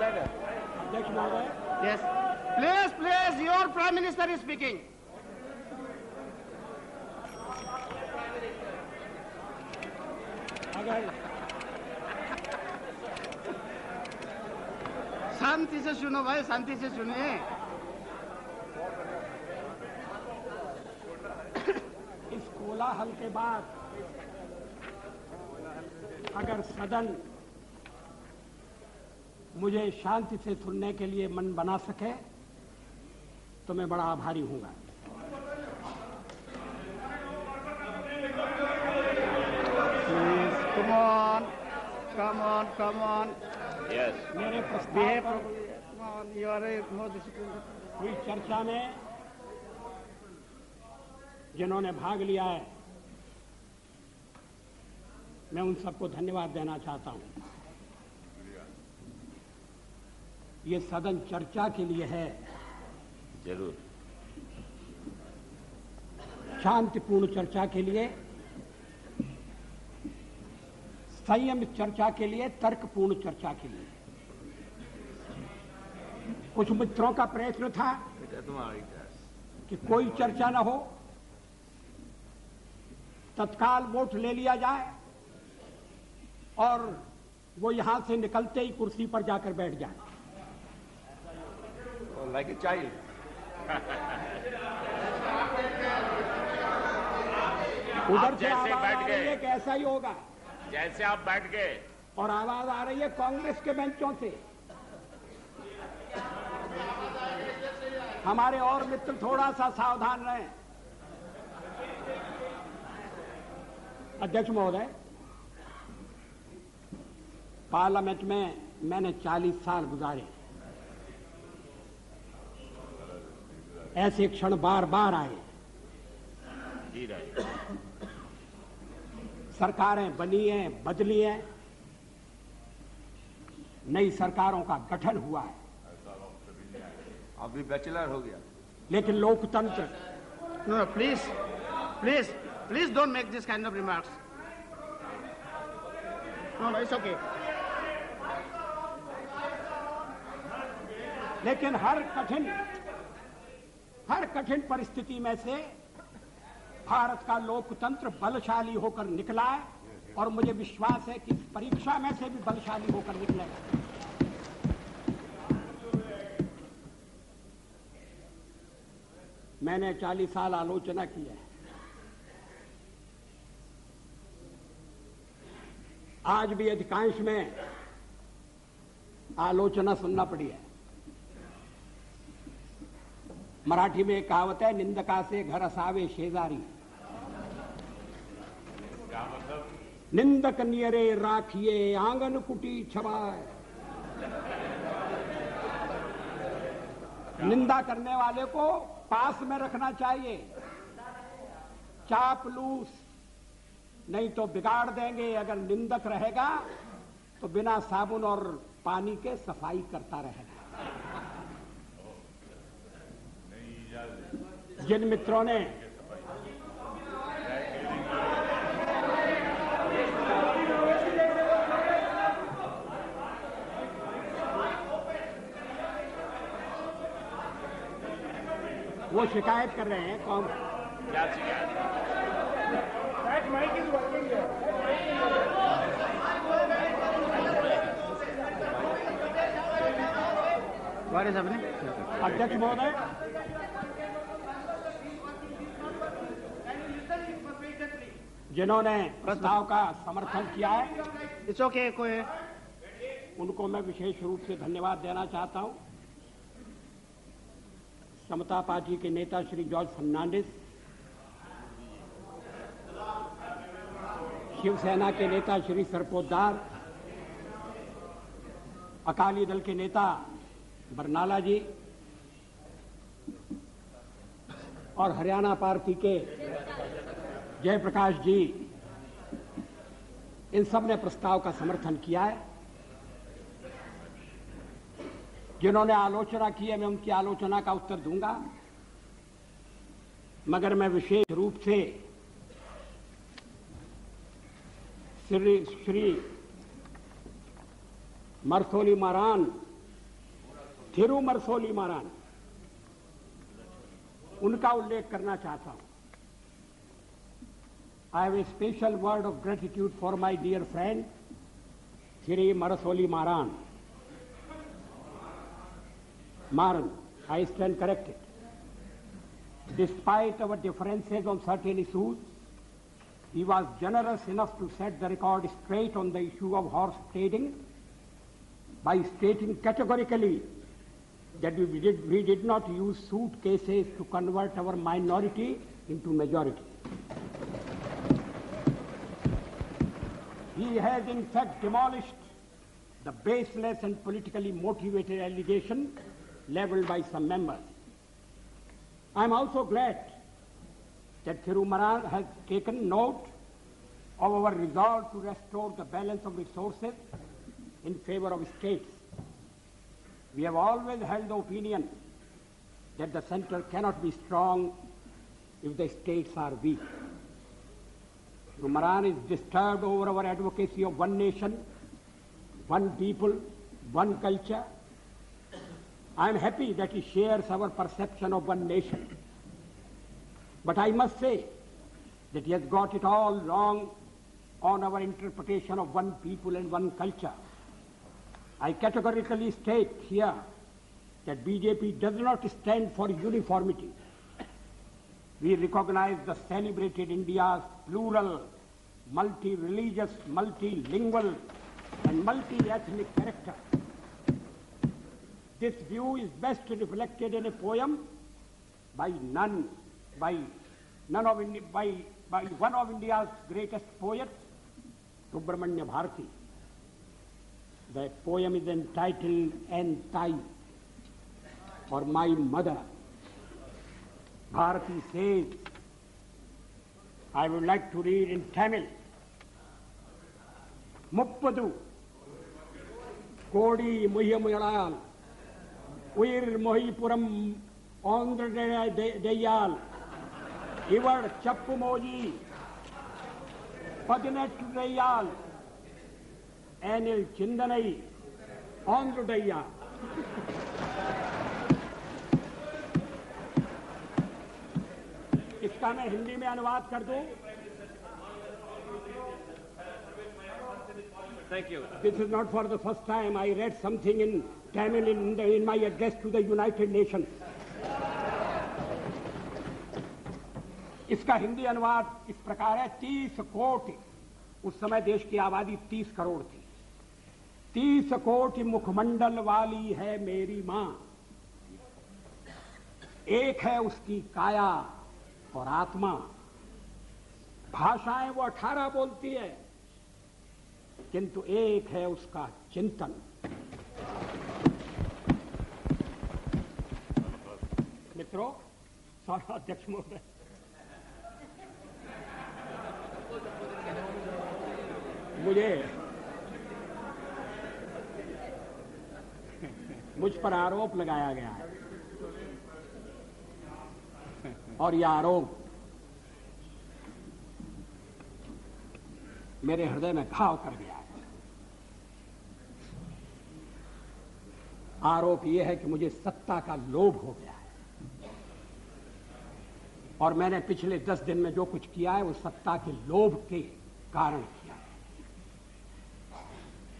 अध्यक्ष महोदय, Yes. Please, your Prime Minister is speaking. अगर शांति से सुनो भाई, शांति से सुनिए। इस कोलाहल के बाद अगर सदन मुझे शांति से सुनने के लिए मन बना सके तो मैं बड़ा आभारी हूंगा। Come on. Yes. मेरे प्रस्ताव पर Come on, you are more disciplined. हुई चर्चा में जिन्होंने भाग लिया है, मैं उन सबको धन्यवाद देना चाहता हूं। ये सदन चर्चा के लिए है, जरूर शांतिपूर्ण चर्चा के लिए, संयमित चर्चा के लिए, तर्कपूर्ण चर्चा के लिए। कुछ मित्रों का प्रयत्न था कि कोई चर्चा न हो, तत्काल वोट ले लिया जाए और वो यहां से निकलते ही कुर्सी पर जाकर बैठ जाए। Like a child. उधर से जैसे आवाज बैठ आ गए। रही है कि ऐसा ही होगा, जैसे आप बैठ गए और आवाज आ रही है कांग्रेस के बेंचों से। हमारे और मित्र थोड़ा सा सावधान रहें। अध्यक्ष महोदय, पार्लियामेंट में मैंने 40 साल गुजारे। ऐसे क्षण बार बार आए। जी रहे। सरकारें बनी हैं, बदली हैं, नई सरकारों का गठन हुआ है, अभी बैचलर हो गया। लेकिन लोकतंत्र No, please don't make this kind of remarks. No, it's okay. लेकिन हर कठिन परिस्थिति में से भारत का लोकतंत्र बलशाली होकर निकला है और मुझे विश्वास है कि इस परीक्षा में से भी बलशाली होकर निकलेगा। मैंने 40 साल आलोचना की है। आज भी अधिकांश में आलोचना सुनना पड़ी है। मराठी में एक कहावत है, निंदका से घर असावे शेजारी। निंदक नियरे राखिए आंगन कुटी छवाए। निंदा करने वाले को पास में रखना चाहिए, चापलूस नहीं तो बिगाड़ देंगे। अगर निंदक रहेगा तो बिना साबुन और पानी के सफाई करता रहेगा। जिन मित्रों ने वो शिकायत कर रहे हैं, कौन? क्या शिकायत? What is happening? अध्यक्ष महोदय, जिन्होंने प्रस्ताव का समर्थन किया है, It's okay, कोई उनको मैं विशेष रूप से धन्यवाद देना चाहता हूं। समता पार्टी के नेता श्री जॉर्ज फर्नांडिस, शिवसेना के नेता श्री सरपोतदार, अकाली दल के नेता बरनाला जी और हरियाणा पार्टी के जयप्रकाश जी, इन सब ने प्रस्ताव का समर्थन किया है। जिन्होंने आलोचना की है, मैं उनकी आलोचना का उत्तर दूंगा, मगर मैं विशेष रूप से श्री मर्थोली मारान थिरुमरसोली महाराज, उनका उल्लेख करना चाहता हूं। I have a special word of gratitude for my dear friend Thirumurasoli Maharaj. Maran, I stand corrected. Despite our differences on certain issues, he was generous enough to set the record straight on the issue of horse trading by stating categorically that we did not use suitcases to convert our minority into majority. He has in fact demolished the baseless and politically motivated allegation leveled by some members. I am also glad that Thirumaran has taken note of our resolve to restore the balance of resources in favor of states. We have always held the opinion that the center cannot be strong if the states are weak. Thirumaran is disturbed over our advocacy of one nation, one people, one culture. I am happy that he shares our perception of one nation. But I must say that he has got it all wrong on our interpretation of one people and one culture. I categorically state here that BJP does not stand for uniformity. We recognize the celebrated India's plural, multi-religious, multilingual, and multi-ethnic character. This view is best reflected in a poem by one of India's greatest poets, Subramanya Bharati. The poem is entitled Antai, or My Mother. Bharati says, I would like to read in Tamil. Muppadu Kodi Muhyamuyal Uir Mohipuram Andra Deyal Ivar Chappumoji Padinet Deyal Anil Chindanai Andra Deyal. इसका मैं हिंदी में अनुवाद कर दूं। Thank you. This is not for the first time. I read something in Tamil in my address to the United Nations. इसका हिंदी अनुवाद इस प्रकार है। 30 कोटि, उस समय देश की आबादी 30 करोड़ थी। 30 कोटि मुखमंडल वाली है मेरी मां, एक है उसकी काया और आत्मा। भाषाएं वो 18 बोलती है, किंतु एक है उसका चिंतन। मित्रों, अध्यक्ष महोदय, मुझ पर आरोप लगाया गया है और यह आरोप मेरे हृदय में घाव कर गया है। आरोप यह है कि मुझे सत्ता का लोभ हो गया है और मैंने पिछले 10 दिन में जो कुछ किया है वो सत्ता के लोभ के कारण किया है।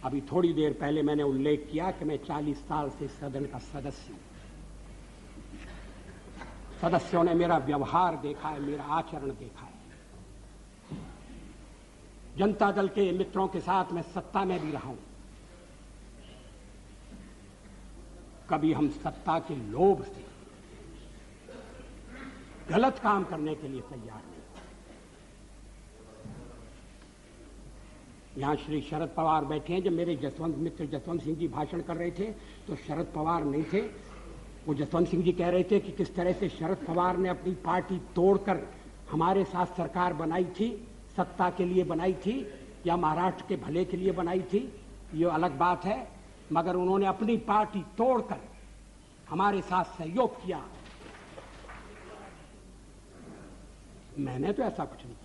अभी थोड़ी देर पहले मैंने उल्लेख किया कि मैं 40 साल से सदन का सदस्य हूं। सदस्यों ने मेरा व्यवहार देखा है, मेरा आचरण देखा है। जनता दल के मित्रों के साथ मैं सत्ता में भी रहा हूं। कभी हम सत्ता के लोभ से गलत काम करने के लिए तैयार नहीं। यहां श्री शरद पवार बैठे हैं। जब मेरे मित्र जसवंत सिंह जी भाषण कर रहे थे तो शरद पवार नहीं थे। वो जसवंत सिंह जी कह रहे थे कि किस तरह से शरद पवार ने अपनी पार्टी तोड़कर हमारे साथ सरकार बनाई थी, सत्ता के लिए बनाई थी या महाराष्ट्र के भले के लिए बनाई थी, ये अलग बात है, मगर उन्होंने अपनी पार्टी तोड़कर हमारे साथ सहयोग किया। मैंने तो ऐसा कुछ नहीं किया।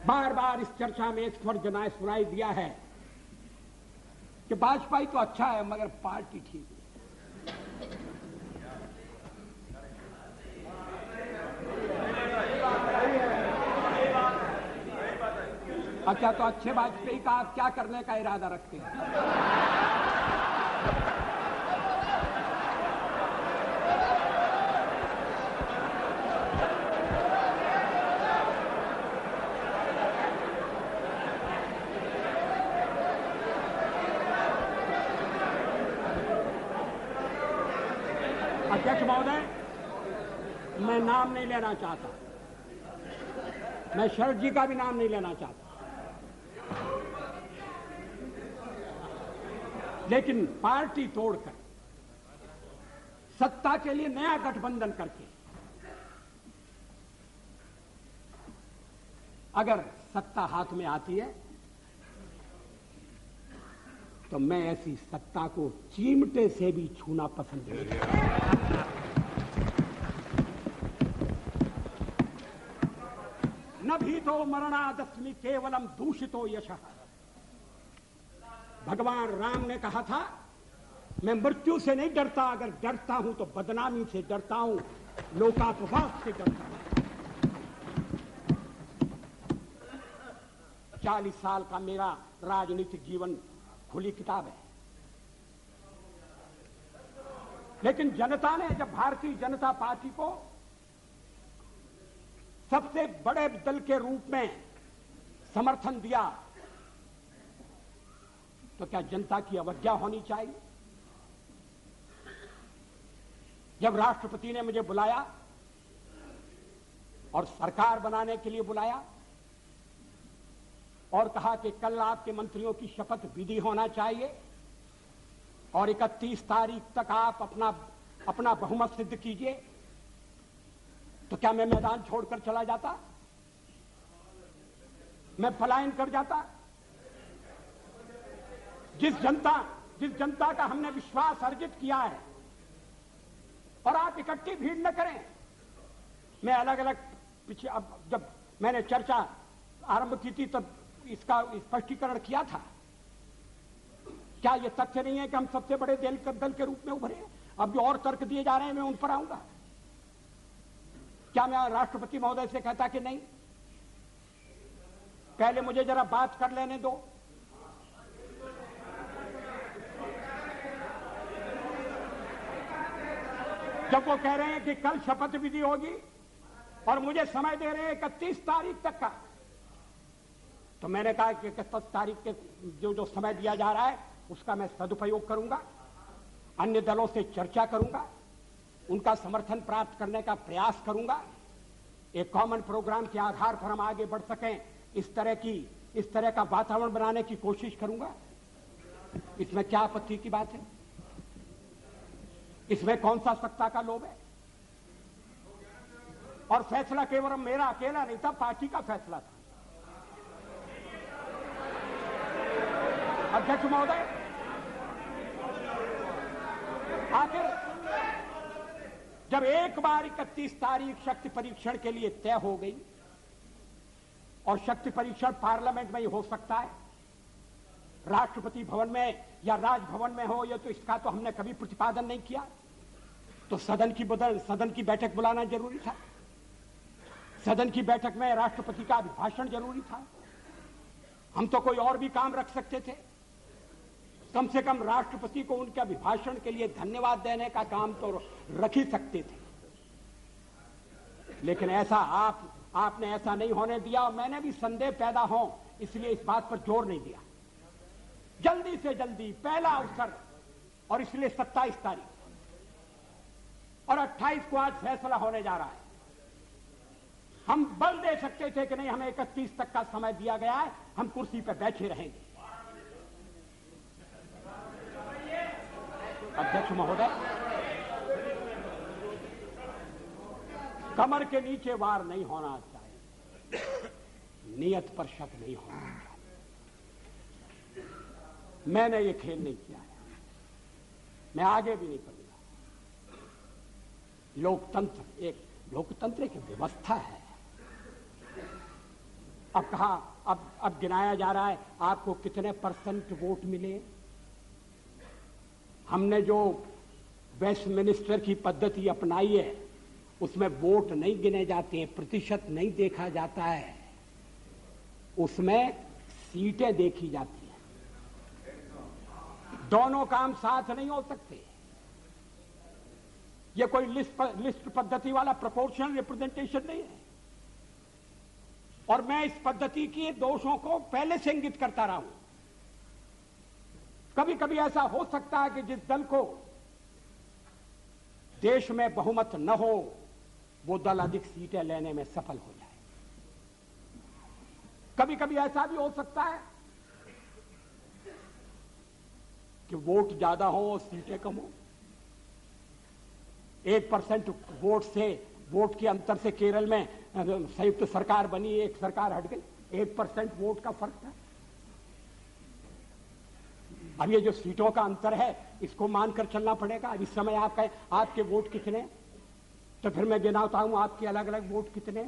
बार बार इस चर्चा में एक स्वर सुनाई दिया है कि भाजपा तो अच्छा है मगर पार्टी ठीक नहीं। अच्छा, तो अच्छे वाजपेयी का आप क्या करने का इरादा रखते हैं? अध्यक्ष महोदय, मैं नाम नहीं लेना चाहता, मैं शरद जी का भी नाम नहीं लेना चाहता, लेकिन पार्टी तोड़कर सत्ता के लिए नया गठबंधन करके अगर सत्ता हाथ में आती है तो मैं ऐसी सत्ता को चिमटे से भी छूना पसंद नहीं करता। न भी तो मरणादस्मि केवलम दूषितो यशः। भगवान राम ने कहा था, मैं मृत्यु से नहीं डरता, अगर डरता हूं तो बदनामी से डरता हूं, लोकापवाद से डरता हूं। 40 साल का मेरा राजनीतिक जीवन खुली किताब है, लेकिन जनता ने जब भारतीय जनता पार्टी को सबसे बड़े दल के रूप में समर्थन दिया तो क्या जनता की अवज्ञा होनी चाहिए? जब राष्ट्रपति ने मुझे बुलाया और सरकार बनाने के लिए बुलाया और कहा कि कल आपके मंत्रियों की शपथ विधि होना चाहिए और 31 तारीख तक आप अपना बहुमत सिद्ध कीजिए, तो क्या मैं मैदान छोड़कर चला जाता? मैं पलायन कर जाता? जिस जनता का हमने विश्वास अर्जित किया है, और आप इकट्ठी भीड़ न करें। मैं अलग अलग पीछे, अब जब मैंने चर्चा आरंभ की थी तब इसका स्पष्टीकरण किया था। क्या यह तथ्य नहीं है कि हम सबसे बड़े दल के रूप में उभरे हैं? अब जो और तर्क दिए जा रहे हैं मैं उन पर आऊंगा। क्या मैं राष्ट्रपति महोदय से कहता कि नहीं, पहले मुझे जरा बात कर लेने दो, जब वो कह रहे हैं कि कल शपथ विधि होगी और मुझे समय दे रहे हैं 31 तारीख तक का, तो मैंने कहा कि 31 तारीख के जो समय दिया जा रहा है उसका मैं सदुपयोग करूंगा, अन्य दलों से चर्चा करूंगा, उनका समर्थन प्राप्त करने का प्रयास करूंगा, एक कॉमन प्रोग्राम के आधार पर हम आगे बढ़ सकें, इस तरह का वातावरण बनाने की कोशिश करूंगा। इसमें क्या आपत्ति की बात है? इसमें कौन सा सत्ता का लोभ है? और फैसला केवल मेरा अकेला नहीं था, पार्टी का फैसला था। अध्यक्ष महोदय, आखिर जब एक बार 31 तारीख शक्ति परीक्षण के लिए तय हो गई, और शक्ति परीक्षण पार्लियामेंट में ही हो सकता है, राष्ट्रपति भवन में या राजभवन में हो, ये तो इसका तो हमने कभी प्रतिपादन नहीं किया, तो सदन की बैठक बुलाना जरूरी था। सदन की बैठक में राष्ट्रपति का अभिभाषण जरूरी था। हम तो कोई और भी काम रख सकते थे, कम से कम राष्ट्रपति को उनके अभिभाषण के लिए धन्यवाद देने का काम तो रख ही सकते थे। लेकिन ऐसा आपने ऐसा नहीं होने दिया, और मैंने भी संदेह पैदा हो इसलिए इस बात पर जोर नहीं दिया। जल्दी से जल्दी पहला अवसर, और इसलिए 27 तारीख और 28 को आज फैसला होने जा रहा है। हम बल दे सकते थे कि नहीं, हमें 31 तक का समय दिया गया है, हम कुर्सी पर बैठे रहेंगे। अध्यक्ष महोदय, कमर के नीचे वार नहीं होना चाहिए, नियत पर शक नहीं होना चाहिए। मैंने ये खेल नहीं किया है, मैं आगे भी नहीं करूंगा। लोकतंत्र एक व्यवस्था है। अब कहा, अब गिनाया जा रहा है आपको कितने % वोट मिले, हमने जो वेस्टमिनिस्टर की पद्धति अपनाई है उसमें वोट नहीं गिने जाते हैं, प्रतिशत नहीं देखा जाता है, उसमें सीटें देखी जाती हैं। दोनों काम साथ नहीं हो सकते। ये कोई लिस्ट पद्धति वाला प्रोपोर्शनल रिप्रेजेंटेशन नहीं है। और मैं इस पद्धति के दोषों को पहले से इंगित करता रहा हूं। कभी कभी ऐसा हो सकता है कि जिस दल को देश में बहुमत न हो वो दल अधिक सीटें लेने में सफल हो जाए। कभी कभी ऐसा भी हो सकता है कि वोट ज्यादा हो और सीटें कम हो। 1% वोट के अंतर से केरल में संयुक्त सरकार बनी, एक सरकार हट गई। 1% वोट का फर्क था। अब ये जो सीटों का अंतर है इसको मानकर चलना पड़ेगा। अब इस समय आप कहें आपके वोट कितने, तो फिर मैं गिनाता हूं आपके अलग अलग वोट कितने,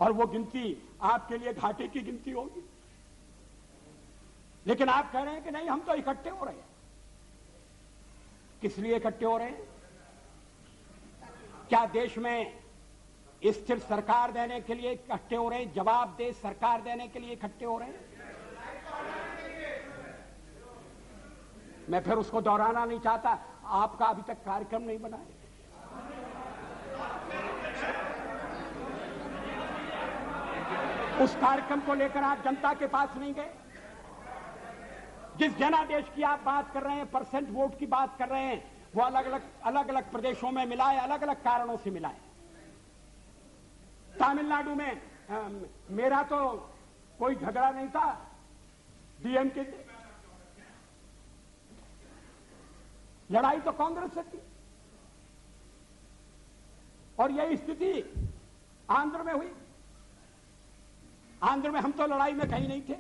और वो गिनती आपके लिए घाटे की गिनती होगी। लेकिन आप कह रहे हैं कि नहीं हम तो इकट्ठे हो रहे हैं। किस लिए इकट्ठे हो रहे हैं? क्या देश में स्थिर सरकार देने के लिए इकट्ठे हो रहे हैं? जवाबदेह सरकार देने के लिए इकट्ठे हो रहे हैं? मैं फिर उसको दोहराना नहीं चाहता। आपका अभी तक कार्यक्रम नहीं बना है। उस कार्यक्रम को लेकर आप जनता के पास नहीं गए। जिस जनादेश की आप बात कर रहे हैं, परसेंट वोट की बात कर रहे हैं, वो अलग अलग प्रदेशों में मिला है, अलग अलग कारणों से मिला है। तमिलनाडु में मेरा तो कोई झगड़ा नहीं था डीएमके से, लड़ाई तो कांग्रेस से थी। और यही स्थिति आंध्र में हुई। आंध्र में हम तो लड़ाई में कहीं नहीं थे,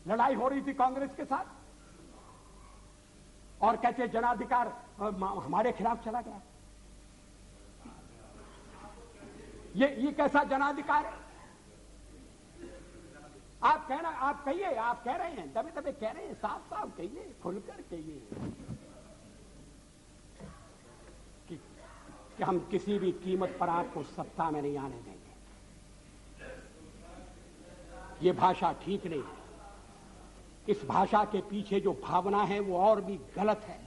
लड़ाई हो रही थी कांग्रेस के साथ। और कहते जनाधिकार हमारे खिलाफ चला गया। ये कैसा जनाधिकार है? आप कहिए, आप कह रहे हैं, दबे दबे कह रहे हैं, साफ साफ कहिए, खुलकर कहिए कि हम किसी भी कीमत पर आपको सत्ता में नहीं आने देंगे। ये भाषा ठीक नहीं है। इस भाषा के पीछे जो भावना है वो और भी गलत है।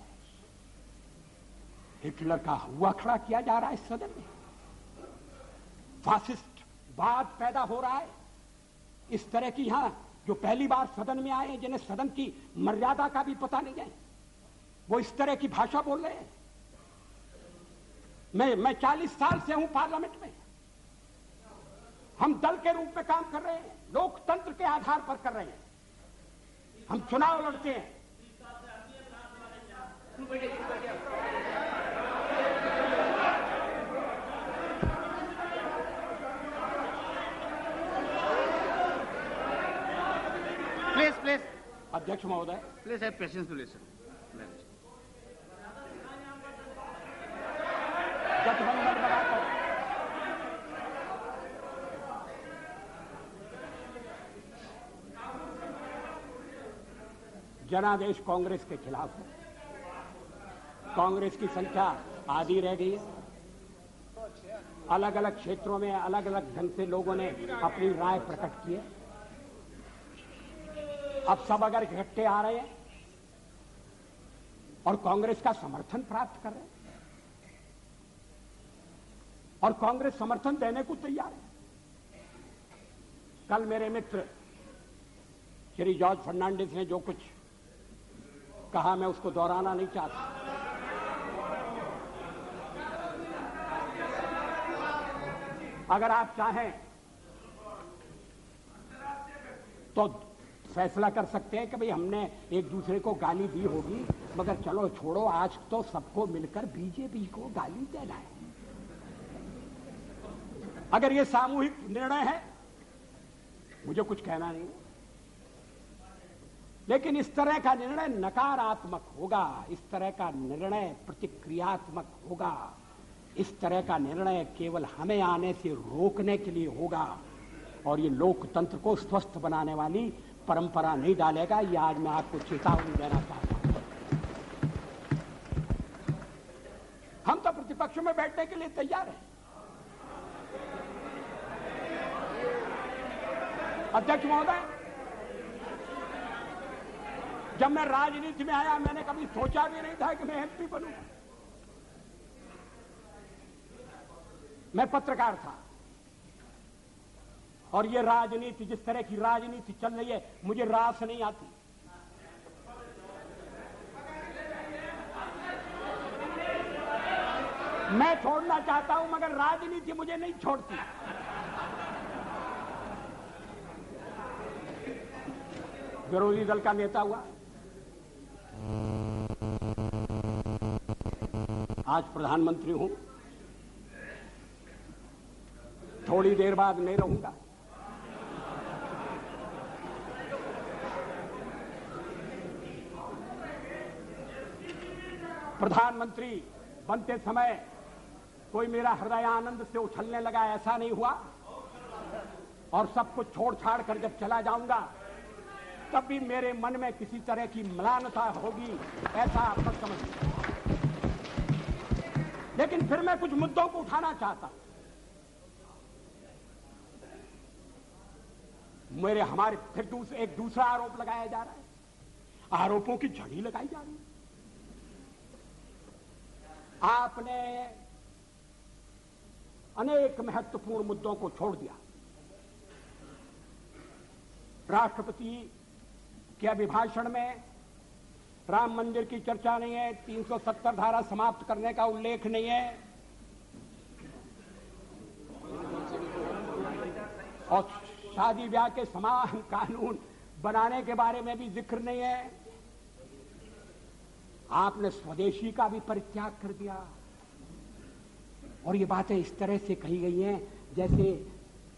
हिटलर का हुआ खड़ा किया जा रहा है इस सदन में। फासिस्ट वाद पैदा हो रहा है। इस तरह की यहां जो पहली बार सदन में आए, जिन्हें सदन की मर्यादा का भी पता नहीं है, वो इस तरह की भाषा बोल रहे हैं। मैं 40 साल से हूं पार्लियामेंट में। हम दल के रूप में काम कर रहे हैं, लोकतंत्र के आधार पर कर रहे हैं। हम चुनाव लड़ते हैं। प्लीज अध्यक्ष महोदय, please have patience to listen. गठबंधन बनाकर जनादेश कांग्रेस के खिलाफ है। कांग्रेस की संख्या आधी रह गई है। अलग अलग क्षेत्रों में अलग अलग ढंग से लोगों ने अपनी राय प्रकट की है। अब सब अगर इकट्ठे आ रहे हैं और कांग्रेस का समर्थन प्राप्त कर रहे हैं, और कांग्रेस समर्थन देने को तैयार है। कल मेरे मित्र श्री जॉर्ज फर्नांडिस ने जो कुछ कहा, मैं उसको दोहराना नहीं चाहता। अगर आप चाहें तो फैसला कर सकते हैं कि भाई हमने एक दूसरे को गाली दी होगी, मगर चलो छोड़ो, आज तो सबको मिलकर बीजेपी को गाली देना है। अगर ये सामूहिक निर्णय है, मुझे कुछ कहना नहीं है। लेकिन इस तरह का निर्णय नकारात्मक होगा, इस तरह का निर्णय प्रतिक्रियात्मक होगा, इस तरह का निर्णय केवल हमें आने से रोकने के लिए होगा। और ये लोकतंत्र को स्वस्थ बनाने वाली परंपरा नहीं डालेगा, ये आज मैं आपको चेतावनी देना चाहता हूं। हम तो प्रतिपक्ष में बैठने के लिए तैयार हैं। अध्यक्ष महोदय, जब मैं राजनीति में आया मैंने कभी सोचा भी नहीं था कि मैं एमपी बनूंगा। मैं पत्रकार था और ये राजनीति, जिस तरह की राजनीति चल रही है, मुझे रास नहीं आती। मैं छोड़ना चाहता हूं मगर राजनीति मुझे नहीं छोड़ती। विरोधी दल का नेता हुआ, आज प्रधानमंत्री हूं, थोड़ी देर बाद नहीं रहूंगा। प्रधानमंत्री बनते समय कोई मेरा हृदय आनंद से उछलने लगा, ऐसा नहीं हुआ। और सब कुछ छोड़ छाड़ कर जब चला जाऊंगा तब भी मेरे मन में किसी तरह की म्लानता होगी, ऐसा आप मत समझिए। लेकिन फिर मैं कुछ मुद्दों को उठाना चाहता हूं। हमारे फिर एक दूसरा आरोप लगाया जा रहा है, आरोपों की झड़ी लगाई जा रही है। आपने अनेक महत्वपूर्ण मुद्दों को छोड़ दिया। राष्ट्रपति के अभिभाषण में राम मंदिर की चर्चा नहीं है, 370 धारा समाप्त करने का उल्लेख नहीं है, और शादी ब्याह के समान कानून बनाने के बारे में भी जिक्र नहीं है। आपने स्वदेशी का भी परित्याग कर दिया। और ये बातें इस तरह से कही गई हैं जैसे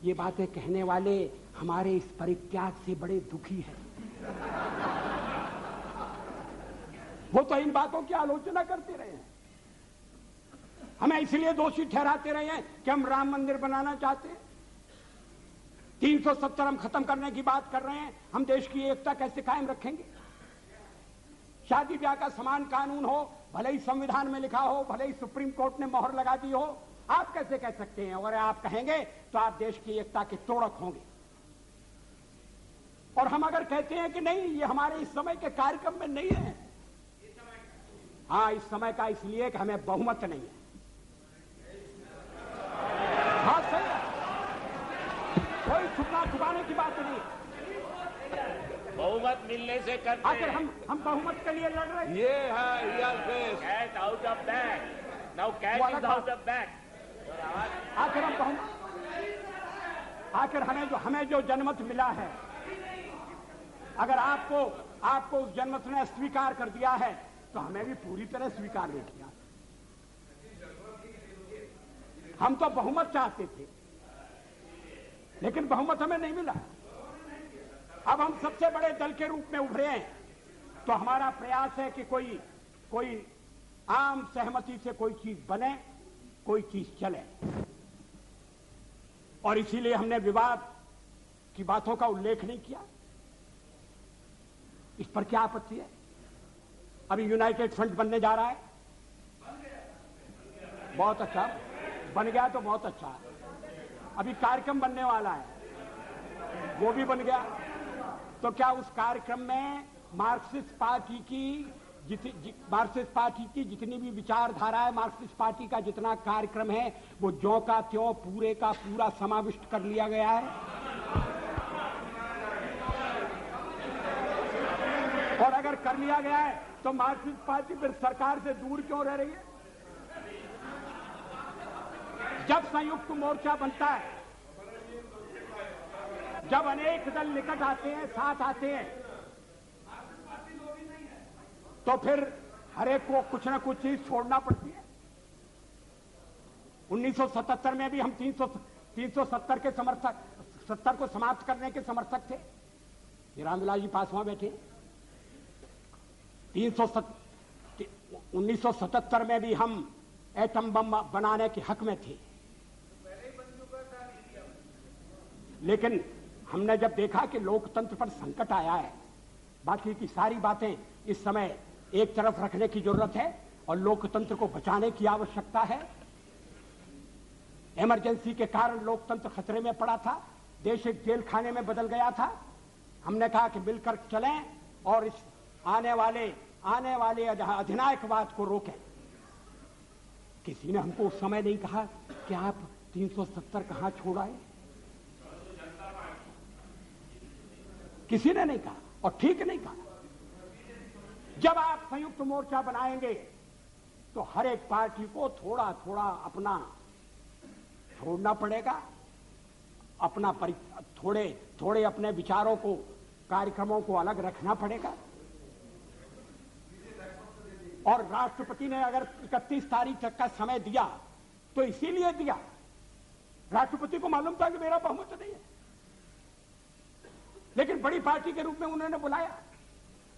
ये बातें कहने वाले हमारे इस परित्याग से बड़े दुखी हैं। वो तो इन बातों की आलोचना करते रहे हैं, हमें इसलिए दोषी ठहराते रहे हैं कि हम राम मंदिर बनाना चाहते हैं। 370 हम खत्म करने की बात कर रहे हैं, हम देश की एकता कैसे कायम रखेंगे? शादी ब्याह का समान कानून हो, भले ही संविधान में लिखा हो, भले ही सुप्रीम कोर्ट ने मोहर लगा दी हो, आप कैसे कह सकते हैं? और आप कहेंगे तो आप देश की एकता के तोड़क होंगे। और हम अगर कहते हैं कि नहीं, ये हमारे इस समय के कार्यक्रम में नहीं है, हाँ इस समय का इसलिए कि हमें बहुमत नहीं है। हाँ सही है, कोई छुपाने की बात नहीं है। बहुमत मिलने से करते आखिर हम बहुमत के लिए लड़ रहे हैं। ये है cat out of bag, now cat is out of bag. आखिर हम बहुमत, आखिर हमें जो जनमत मिला है, अगर आपको उस जनमत ने स्वीकार कर दिया है तो हमें भी पूरी तरह स्वीकार नहीं किया। हम तो बहुमत चाहते थे लेकिन बहुमत हमें नहीं मिला। अब हम सबसे बड़े दल के रूप में उभरे हैं तो हमारा प्रयास है कि कोई आम सहमति से कोई चीज बने, कोई चीज चले। और इसीलिए हमने विवाद की बातों का उल्लेख नहीं किया। इस पर क्या आपत्ति है? अभी यूनाइटेड फ्रंट बनने जा रहा है, बहुत अच्छा, बन गया तो बहुत अच्छा है। अभी कार्यक्रम बनने वाला है, वो भी बन गया। तो क्या उस कार्यक्रम में मार्क्सिस्ट पार्टी की जितनी भी विचारधारा है, मार्क्सिस्ट पार्टी का जितना कार्यक्रम है, वो ज्यों का त्यों पूरे का पूरा समाविष्ट कर लिया गया है। और अगर कर लिया गया है तो मार्क्सिस्ट पार्टी फिर सरकार से दूर क्यों रह रही है? जब संयुक्त मोर्चा बनता है, जब अनेक दल निकट आते हैं, साथ आते हैं, तो फिर हर एक को कुछ ना कुछ चीज छोड़ना पड़ती है। 1977 में भी हम 370 के समर्थक, 70 को समाप्त करने के समर्थक थे। रामविलास जी पासवान बैठे। 1977 में भी हम एटम बम बनाने के हक में थे, लेकिन हमने जब देखा कि लोकतंत्र पर संकट आया है, बाकी की सारी बातें इस समय एक तरफ रखने की जरूरत है और लोकतंत्र को बचाने की आवश्यकता है। इमरजेंसी के कारण लोकतंत्र खतरे में पड़ा था, देश एक जेल खाने में बदल गया था। हमने कहा कि मिलकर चलें और इस आने वाले अधिनायकवाद को रोकें। किसी ने हमको उस समय नहीं कहा कि आप 370 कहां छोड़ आए, किसी ने नहीं कहा और ठीक नहीं कहा। जब आप संयुक्त मोर्चा बनाएंगे तो हर एक पार्टी को थोड़ा थोड़ा अपना छोड़ना पड़ेगा, अपना थोड़े अपने विचारों को, कार्यक्रमों को अलग रखना पड़ेगा। और राष्ट्रपति ने अगर 31 तारीख तक का समय दिया तो इसीलिए दिया, राष्ट्रपति को मालूम था कि मेरा बहुमत नहीं है, लेकिन बड़ी पार्टी के रूप में उन्होंने बुलाया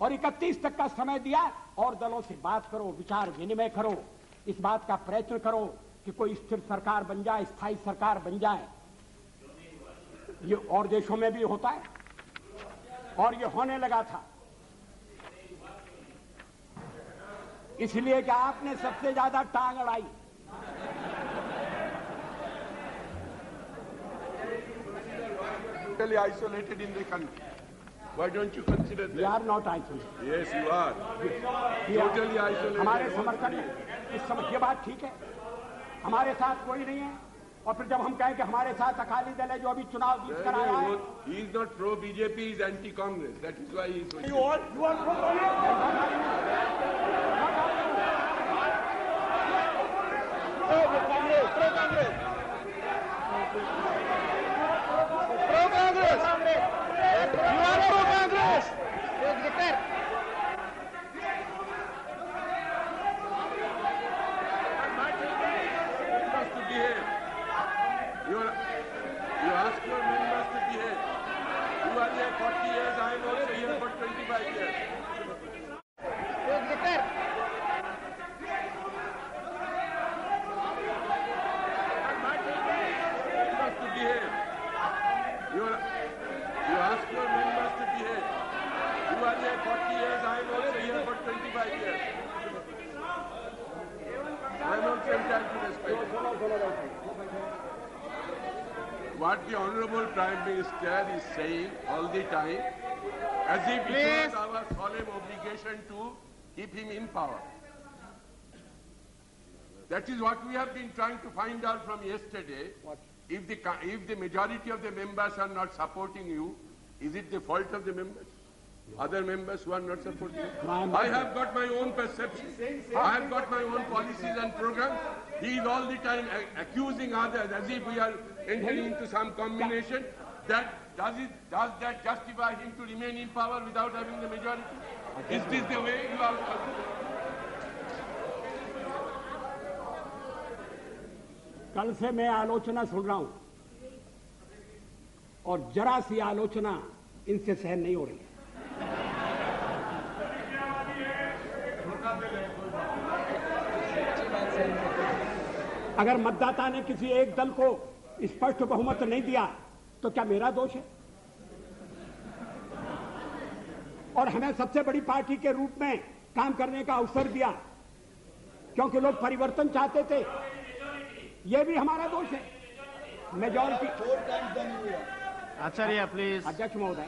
और 31 तक का समय दिया। और दलों से बात करो, विचार विनिमय करो, इस बात का प्रयत्न करो कि कोई स्थिर सरकार बन जाए, स्थायी सरकार बन जाए। ये और देशों में भी होता है और ये होने लगा था, इसलिए कि आपने सबसे ज्यादा टांग अड़ाई। Totally isolated in the country. Why don't you consider that? We are not isolated. Yes, you are. Totally isolated. हमारे समर्थन में इस समय ये बात ठीक है, हमारे साथ कोई नहीं है। और फिर जब हम कहें कि हमारे साथ अकाली दल है जो अभी चुनाव जीत कर आया है, He is not pro BJP, he is anti Congress. That is why he is. you are pro You ask your members to behave. You are here 40 years, I am also here for 25 years. Members to behave. You ask your members to behave. You are here 40 years, I am also here for 25 years. I am also entitled to respect. What the Honorable Prime Minister is saying all the time, as if it was our solemn obligation to keep him in power. That is what we have been trying to find out from yesterday. If the majority of the members are not supporting you, is it the fault of the members? Other members who are not supporting you? I have got my own perception. I have got my own policies and programs. He is all the time accusing others as if we are entering into some combination. Does that justify him to remain in power without having the majority? Is this the way you are? कल से मैं आलोचना सुन रहा हूं और जरा सी आलोचना इनसे सहन नहीं हो रही है। अगर मतदाता ने किसी एक दल को स्पष्ट बहुमत नहीं दिया तो क्या मेरा दोष है? और हमें सबसे बड़ी पार्टी के रूप में काम करने का अवसर दिया क्योंकि लोग परिवर्तन चाहते थे, यह भी हमारा दोष है। मेजॉरिटी। Acharya please. अध्यक्ष महोदय,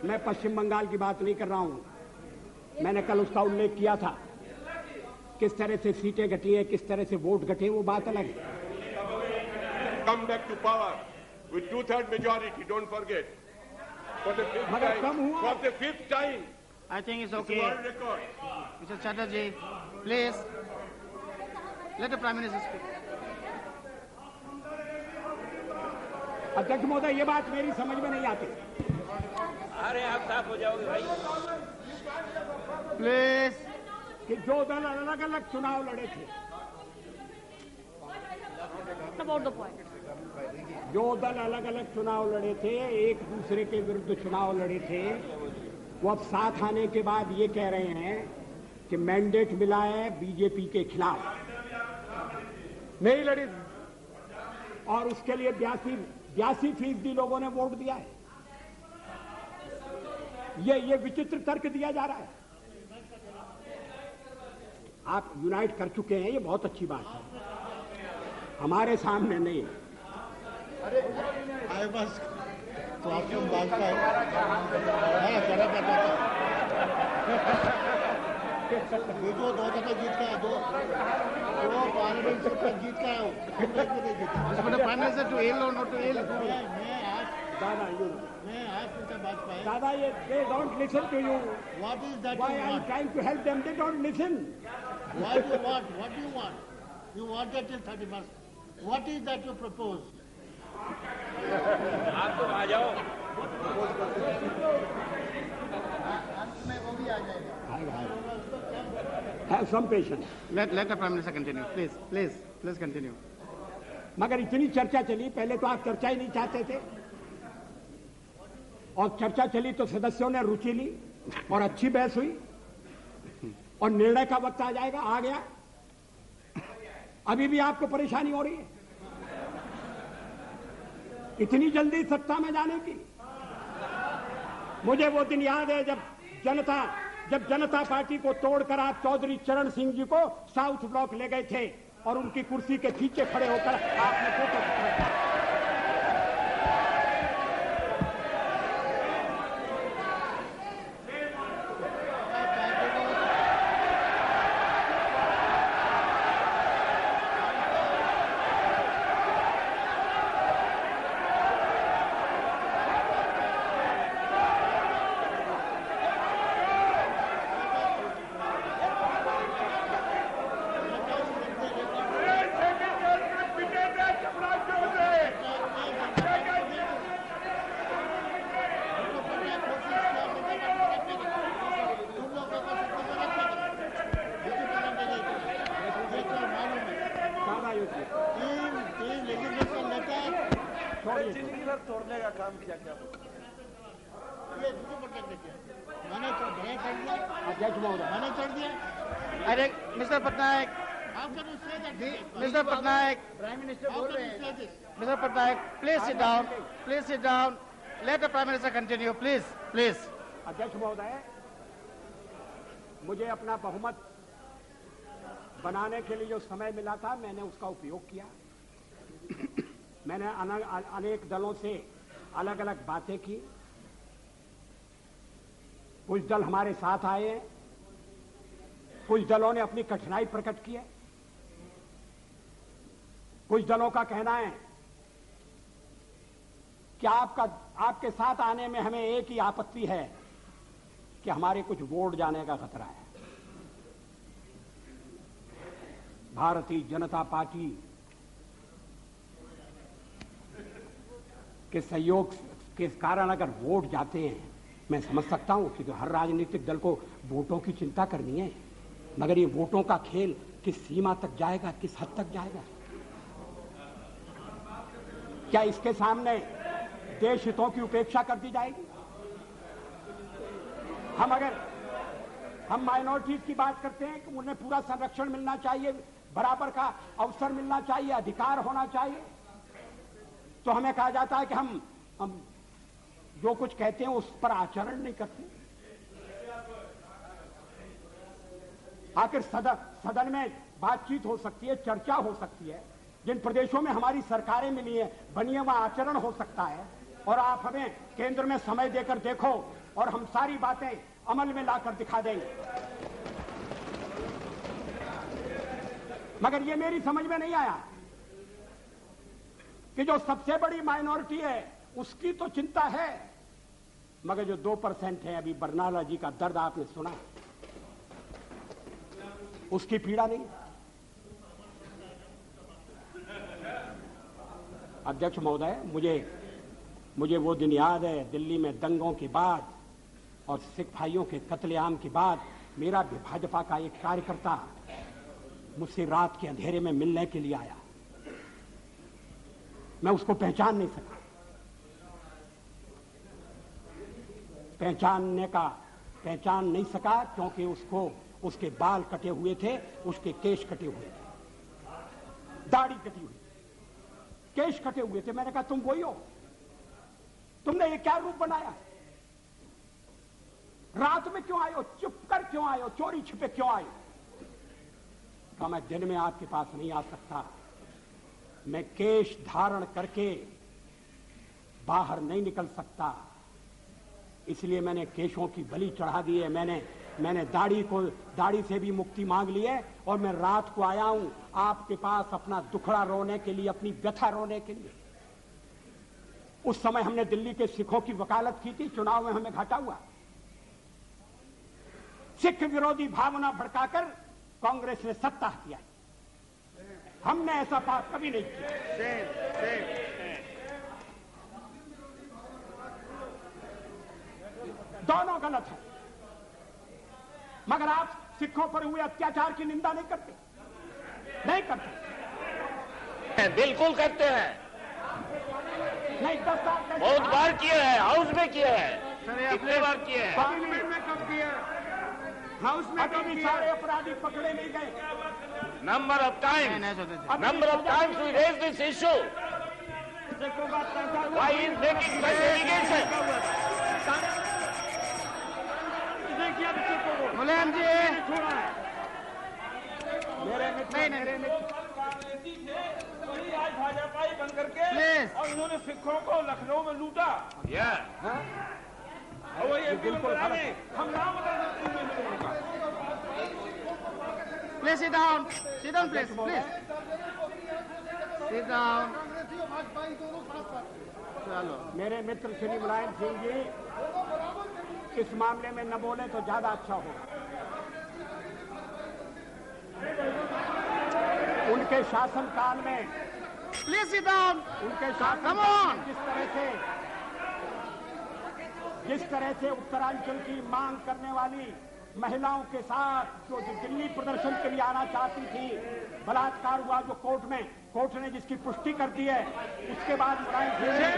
मैं पश्चिम बंगाल की बात नहीं कर रहा हूं। मैंने कल उसका उल्लेख किया था, किस तरह से सीटें घटी हैं, किस तरह से वोट घटे, वो बात अलग है। Come back to power with 2/3 majority. Don't forget. For the fifth मगर time. कम हुआ। For the fifth time. I think it's It's a okay. world record. Mr. Chatterjee, please let the Prime Minister speak. अध्यक्ष महोदय, ये बात मेरी समझ में नहीं आती। अरे आप साफ हो जाओगे भाई। Please. कि जो दल अलग अलग चुनाव लड़े थे, About the point. जो दल अलग अलग चुनाव लड़े थे, एक दूसरे के विरुद्ध चुनाव लड़े थे, वो अब साथ आने के बाद ये कह रहे हैं कि मैंडेट मिला है बीजेपी के खिलाफ। नहीं लड़ी और उसके लिए 82% लोगों ने वोट दिया है। ये विचित्र तर्क दिया जा रहा है। आप यूनाइट कर चुके हैं, ये बहुत अच्छी बात है, हमारे सामने नहीं। बस तो आपको बात का देखो 2 दफे जीत का 2 पार्लियामेंट से जीत का Prime Minister, to ill or not to ill? मैं आज बात पाया दादा, ये they don't listen to you. What is that Why you I'm want? trying to help them, they don't listen. Why do you want? What do you want? You want that till 31st. What is that you propose? आप तो आ जाओ। Have some patience. Let the Prime Minister continue. Please continue. मगर इतनी चर्चा चली, पहले तो आप चर्चा ही नहीं चाहते थे, और चर्चा चली तो सदस्यों ने रुचि ली और अच्छी बहस हुई, और निर्णय का वक्त आ जाएगा, आ गया। अभी भी आपको परेशानी हो रही है इतनी जल्दी सत्ता में जाने की। मुझे वो दिन याद है जब जनता पार्टी को तोड़कर आप चौधरी चरण सिंह जी को साउथ ब्लॉक ले गए थे और उनकी कुर्सी के पीछे खड़े होकर आपने फोटो खिंचवाया। तोड़ने का काम किया क्या? अध्यक्ष महोदय, मैंने छोड़ दिया। Mr. Patnaik, How can you say that? Mr. Patnaik, Prime Minister बोल रहे हैं। Mr. Patnaik, please sit down. Please sit down. Let the Prime Minister continue, please. अध्यक्ष महोदय, मुझे अपना बहुमत बनाने के लिए जो समय मिला था मैंने उसका उपयोग किया। मैंने अनेक दलों से अलग अलग बातें की। कुछ दल हमारे साथ आए हैं, कुछ दलों ने अपनी कठिनाई प्रकट की है, कुछ दलों का कहना है कि आपके साथ आने में हमें एक ही आपत्ति है कि हमारे कुछ वोट जाने का खतरा है। भारतीय जनता पार्टी के सहयोग के कारण अगर वोट जाते हैं, मैं समझ सकता हूं कि हर राजनीतिक दल को वोटों की चिंता करनी है, मगर ये वोटों का खेल किस सीमा तक जाएगा, किस हद तक जाएगा? क्या इसके सामने देश हितों की उपेक्षा कर दी जाएगी? हम माइनॉरिटीज की बात करते हैं कि उन्हें पूरा संरक्षण मिलना चाहिए, बराबर का अवसर मिलना चाहिए, अधिकार होना चाहिए, तो हमें कहा जाता है कि हम जो कुछ कहते हैं उस पर आचरण नहीं करते। आखिर सदन में बातचीत हो सकती है, चर्चा हो सकती है, जिन प्रदेशों में हमारी सरकारें मिली है बनी है वहां आचरण हो सकता है, और आप हमें केंद्र में समय देकर देखो और हम सारी बातें अमल में लाकर दिखा देंगे। मगर ये मेरी समझ में नहीं आया कि जो सबसे बड़ी माइनॉरिटी है उसकी तो चिंता है, मगर जो 2% है, अभी बरनाला जी का दर्द आपने सुना, उसकी पीड़ा नहीं। अध्यक्ष महोदय, मुझे वो दिन याद है, दिल्ली में दंगों के बाद और सिख भाइयों के कत्लेआम के बाद मेरा भाजपा का एक कार्यकर्ता मुझसे रात के अंधेरे में मिलने के लिए आया। मैं उसको पहचान नहीं सका क्योंकि उसके बाल कटे हुए थे, उसके केश कटे हुए थे, दाढ़ी कटी हुई। केश कटे हुए थे। मैंने कहा तुम वही हो, तुमने ये क्या रूप बनाया, रात में क्यों आए हो, चुप कर क्यों आए हो, चोरी छिपे क्यों आए हो? कहा मैं दिन में आपके पास नहीं आ सकता, मैं केश धारण करके बाहर नहीं निकल सकता, इसलिए मैंने केशों की बलि चढ़ा दी है। मैंने दाढ़ी से भी मुक्ति मांग ली है और मैं रात को आया हूं आपके पास अपना दुखड़ा रोने के लिए, अपनी व्यथा रोने के लिए। उस समय हमने दिल्ली के सिखों की वकालत की थी, चुनाव में हमें घाटा हुआ। सिख विरोधी भावना भड़काकर कांग्रेस ने सत्ता किया, हमने ऐसा पाप कभी नहीं किया। दोनों गलत है, मगर आप सिखों पर हुए अत्याचार की निंदा नहीं करते, नहीं करते। बिल्कुल करते हैं, नहीं 10 साल बहुत बार किए हैं, हाउस में किए हैं, कितने बार किए हैं। पार्लियामेंट में कब किया, हाउस में कभी सारे अपराधी पकड़े नहीं गए। Number of times we raise this issue, why is making such allegation. Mulayam ji, वही आज भाजपा ही बन करके Please. और इन्होंने सिखों को लखनऊ में लूटा। और वो ये बिल्कुल हम नाम बता। Please sit down, please, sit down. चलो, मेरे मित्र श्री मुलायम सिंह जी इस मामले में न बोले तो ज्यादा अच्छा होगा। उनके शासनकाल में, प्लीज सिट डाउन। उनके Come शासन on. में जिस तरह से उत्तरांचल की मांग करने वाली महिलाओं के साथ जो दिल्ली प्रदर्शन के लिए आना चाहती थी, बलात्कार हुआ जो कोर्ट ने जिसकी पुष्टि कर दी है, उसके बाद Mulayam Singh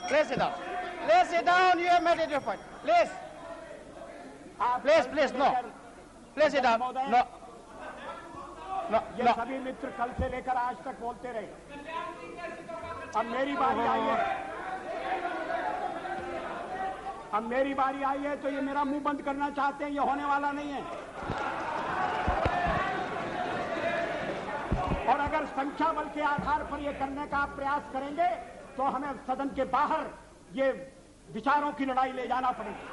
Please sit down. You have made your point. Please, no. Please sit down. No. ये सभी मित्र कल से लेकर आज तक बोलते रहे। अब मेरी बारी आई है तो ये मेरा मुंह बंद करना चाहते हैं, ये होने वाला नहीं है। और अगर संख्या बल के आधार पर ये करने का आप प्रयास करेंगे तो हमें सदन के बाहर ये विचारों की लड़ाई ले जाना पड़ेगी।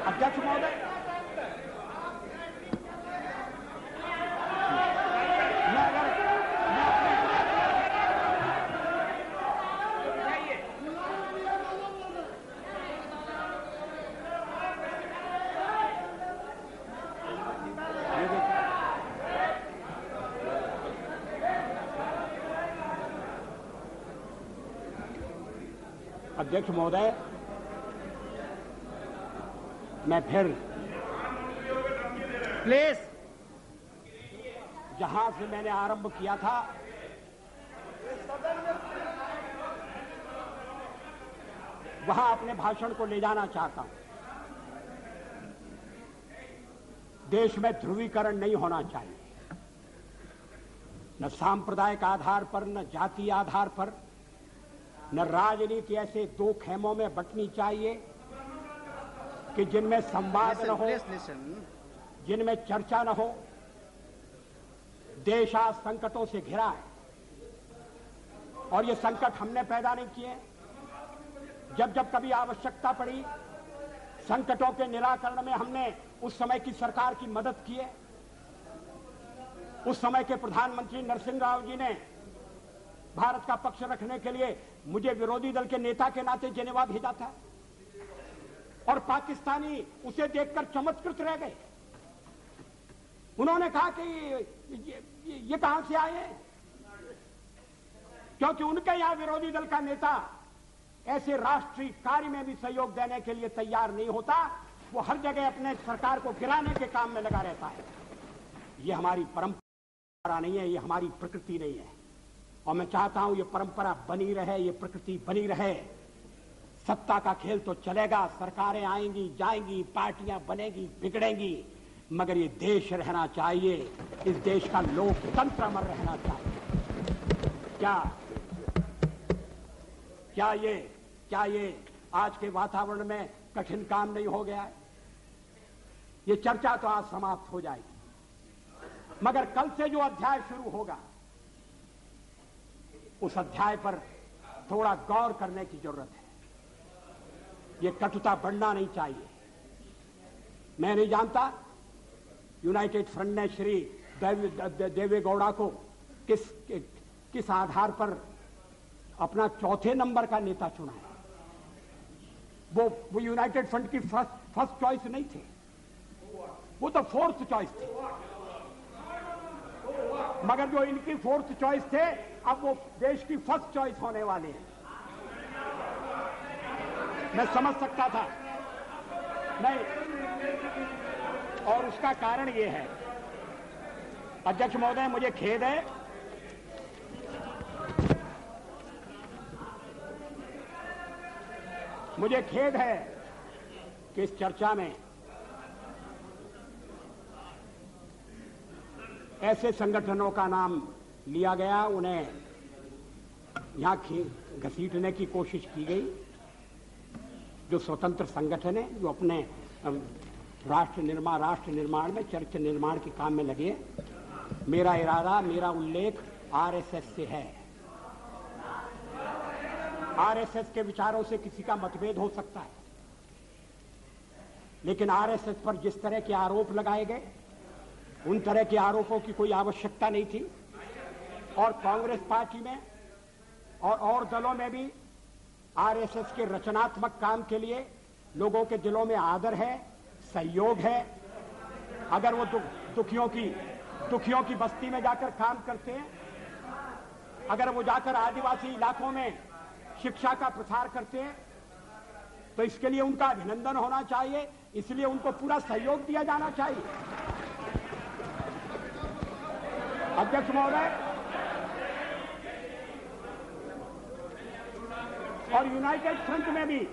अध्यक्ष महोदय, अध्यक्ष महोदय, मैं फिर Please. जहां से मैंने आरंभ किया था वहां अपने भाषण को ले जाना चाहता हूं। देश में ध्रुवीकरण नहीं होना चाहिए, न सांप्रदायिक आधार पर, न जातीय आधार पर, न राजनीति ऐसे दो खेमों में बंटनी चाहिए कि जिनमें संवाद न हो, जिनमें चर्चा न हो। देश आज संकटों से घिरा है और ये संकट हमने पैदा नहीं किए। जब जब कभी आवश्यकता पड़ी, संकटों के निराकरण में हमने उस समय की सरकार की मदद की है। उस समय के प्रधानमंत्री नरसिंह राव जी ने भारत का पक्ष रखने के लिए मुझे विरोधी दल के नेता के नाते जेनेवा भेजा था, और पाकिस्तानी उसे देखकर चमत्कृत रह गए। उन्होंने कहा कि ये कहां से आए हैं, क्योंकि उनके यहां विरोधी दल का नेता ऐसे राष्ट्रीय कार्य में भी सहयोग देने के लिए तैयार नहीं होता। वो हर जगह अपने सरकार को गिराने के काम में लगा रहता है। ये हमारी परंपरा नहीं है, ये हमारी प्रकृति नहीं है, और मैं चाहता हूं ये परंपरा बनी रहे, ये प्रकृति बनी रहे। सत्ता का खेल तो चलेगा, सरकारें आएंगी जाएंगी, पार्टियां बनेगी बिगड़ेंगी, मगर ये देश रहना चाहिए, इस देश का लोकतंत्र अमर रहना चाहिए। क्या ये आज के वातावरण में कठिन काम नहीं हो गया है? ये चर्चा तो आज समाप्त हो जाएगी, मगर कल से जो अध्याय शुरू होगा उस अध्याय पर थोड़ा गौर करने की जरूरत है। ये कटुता बढ़ना नहीं चाहिए। मैं नहीं जानता यूनाइटेड फ्रंट ने श्री देवेगौड़ा को किस आधार पर अपना चौथे नंबर का नेता चुना है। वो यूनाइटेड फ्रंट की फर्स्ट चॉइस नहीं थे, वो तो फोर्थ चॉइस थे। मगर जो इनकी फोर्थ चॉइस थे, अब वो देश की फर्स्ट चॉइस होने वाले हैं। मैं समझ सकता था नहीं, और उसका कारण ये है, अध्यक्ष महोदय मुझे खेद है, मुझे खेद है कि इस चर्चा में ऐसे संगठनों का नाम लिया गया, उन्हें यहां घसीटने की कोशिश की गई, जो स्वतंत्र संगठन है, जो अपने राष्ट्र निर्माण में, चरित्र निर्माण के काम में लगे। मेरा इरादा, मेरा उल्लेख आरएसएस से है। आरएसएस के विचारों से किसी का मतभेद हो सकता है, लेकिन आरएसएस पर जिस तरह के आरोप लगाए गए, उन तरह के आरोपों की कोई आवश्यकता नहीं थी। और कांग्रेस पार्टी में और दलों में भी आरएसएस के रचनात्मक काम के लिए लोगों के दिलों में आदर है, सहयोग है। अगर वो दुखियों की बस्ती में जाकर काम करते हैं, अगर वो जाकर आदिवासी इलाकों में शिक्षा का प्रसार करते हैं, तो इसके लिए उनका अभिनंदन होना चाहिए, इसलिए उनको पूरा सहयोग दिया जाना चाहिए। अध्यक्ष महोदय, और यूनाइटेड फ्रंट में भी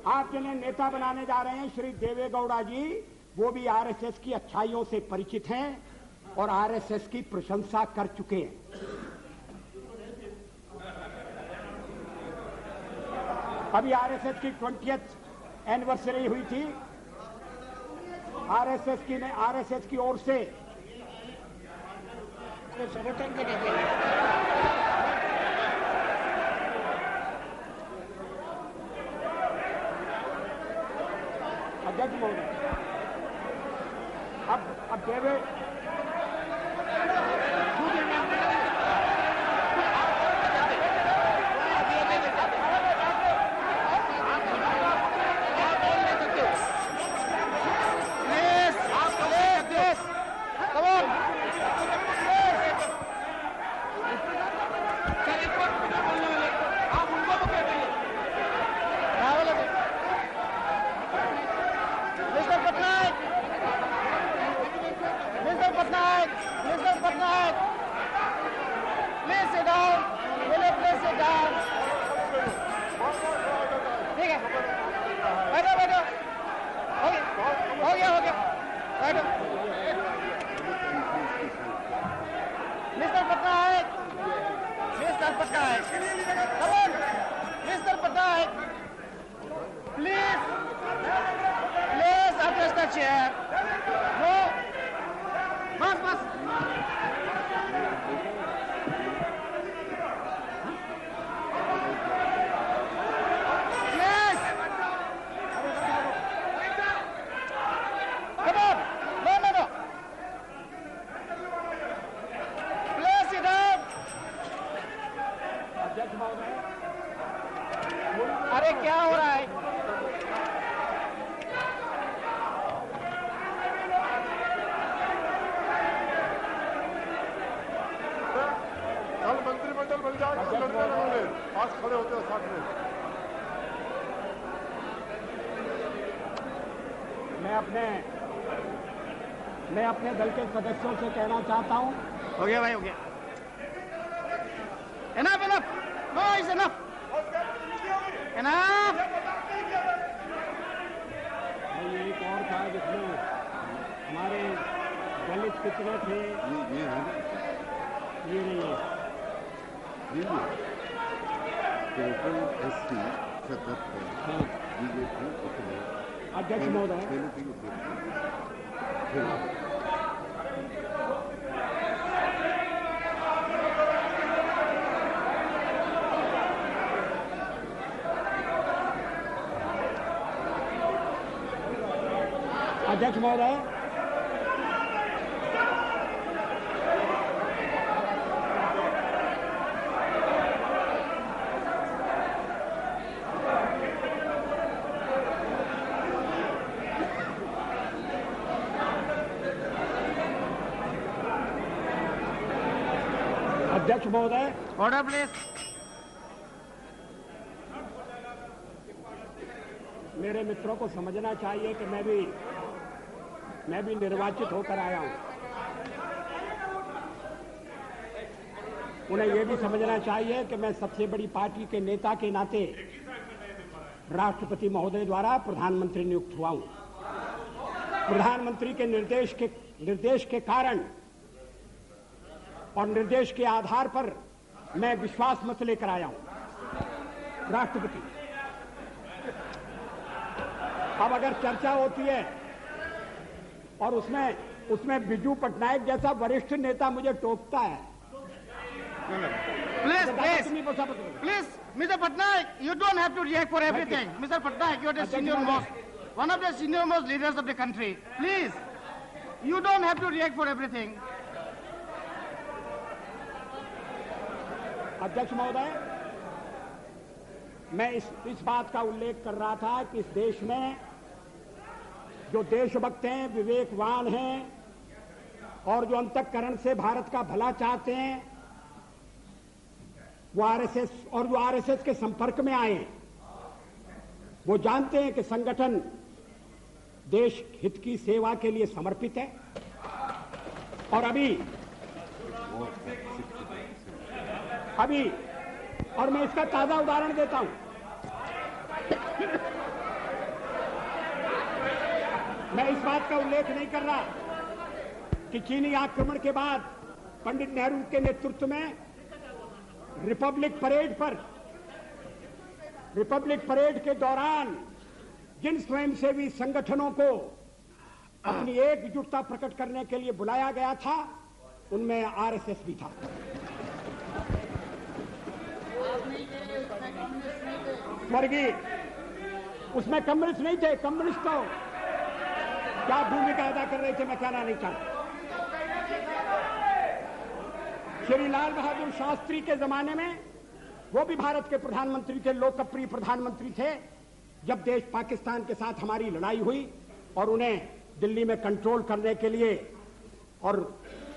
आप जिन्हें नेता बनाने जा रहे हैं, श्री देवेगौड़ा जी, वो भी आरएसएस की अच्छाइयों से परिचित हैं और आरएसएस की प्रशंसा कर चुके हैं। अभी आरएसएस की 20th एनिवर्सरी हुई थी। आरएसएस की ओर से संगठन के नेता अध्यक्ष महोदय, अब देवे Mr. अरे क्या हो रहा है? कल मंत्रिमंडल बन जाएगा, लड़ते रहोगे, आज खड़े होते हैं साथ में। मैं अपने दल के सदस्यों से कहना चाहता हूं। हो गया भाई, हो गया। Enough, enough. No, it's enough. Enough. ये एक और था जिसमें हमारे दलित कितने थे, ये है ना, ये नहीं है। टोटल SC 77, बीजेपी उतने। अध्यक्ष महोदय, अध्यक्ष महोदय, अध्यक्ष महोदय, Order, please. मेरे मित्रों को समझना चाहिए कि मैं भी निर्वाचित होकर आया हूं। उन्हें यह भी समझना चाहिए कि मैं सबसे बड़ी पार्टी के नेता के नाते राष्ट्रपति महोदय द्वारा प्रधानमंत्री नियुक्त हुआ हूं। प्रधानमंत्री के निर्देश के कारण और निर्देश के आधार पर मैं विश्वास मत लेकर आया हूं। राष्ट्रपति, अब अगर चर्चा होती है और उसमें बिजू पटनायक जैसा वरिष्ठ नेता मुझे टोकता है, Please, Mr. Patnaik, you don't have to react for everything. Mr. Patnaik, you are the senior most, one of the senior most leaders of the country. Please, you don't have to react for everything. अध्यक्ष महोदय, मैं इस बात का उल्लेख कर रहा था कि इस देश में जो देशभक्त हैं, विवेकवान हैं और जो अंतःकरण से भारत का भला चाहते हैं, वो आरएसएस के संपर्क में आए हैं। वो जानते हैं कि संगठन देश हित की सेवा के लिए समर्पित है। और और मैं इसका ताजा उदाहरण देता हूं। मैं इस बात का उल्लेख नहीं कर रहा कि चीनी आक्रमण के बाद पंडित नेहरू के नेतृत्व में रिपब्लिक परेड के दौरान जिन स्वयंसेवी संगठनों को अपनी एकजुटता प्रकट करने के लिए बुलाया गया था, उनमें आरएसएस भी था। स्वर्गीय, उसमें कम्युनिस्ट नहीं थे। कम्युनिस्ट तो क्या भूमिका अदा कर रहे थे, मैं कहना नहीं चाहता। श्री लाल बहादुर शास्त्री के जमाने में वो भी भारत के प्रधानमंत्री थे, लोकप्रिय प्रधानमंत्री थे। जब देश पाकिस्तान के साथ हमारी लड़ाई हुई और उन्हें दिल्ली में कंट्रोल करने के लिए और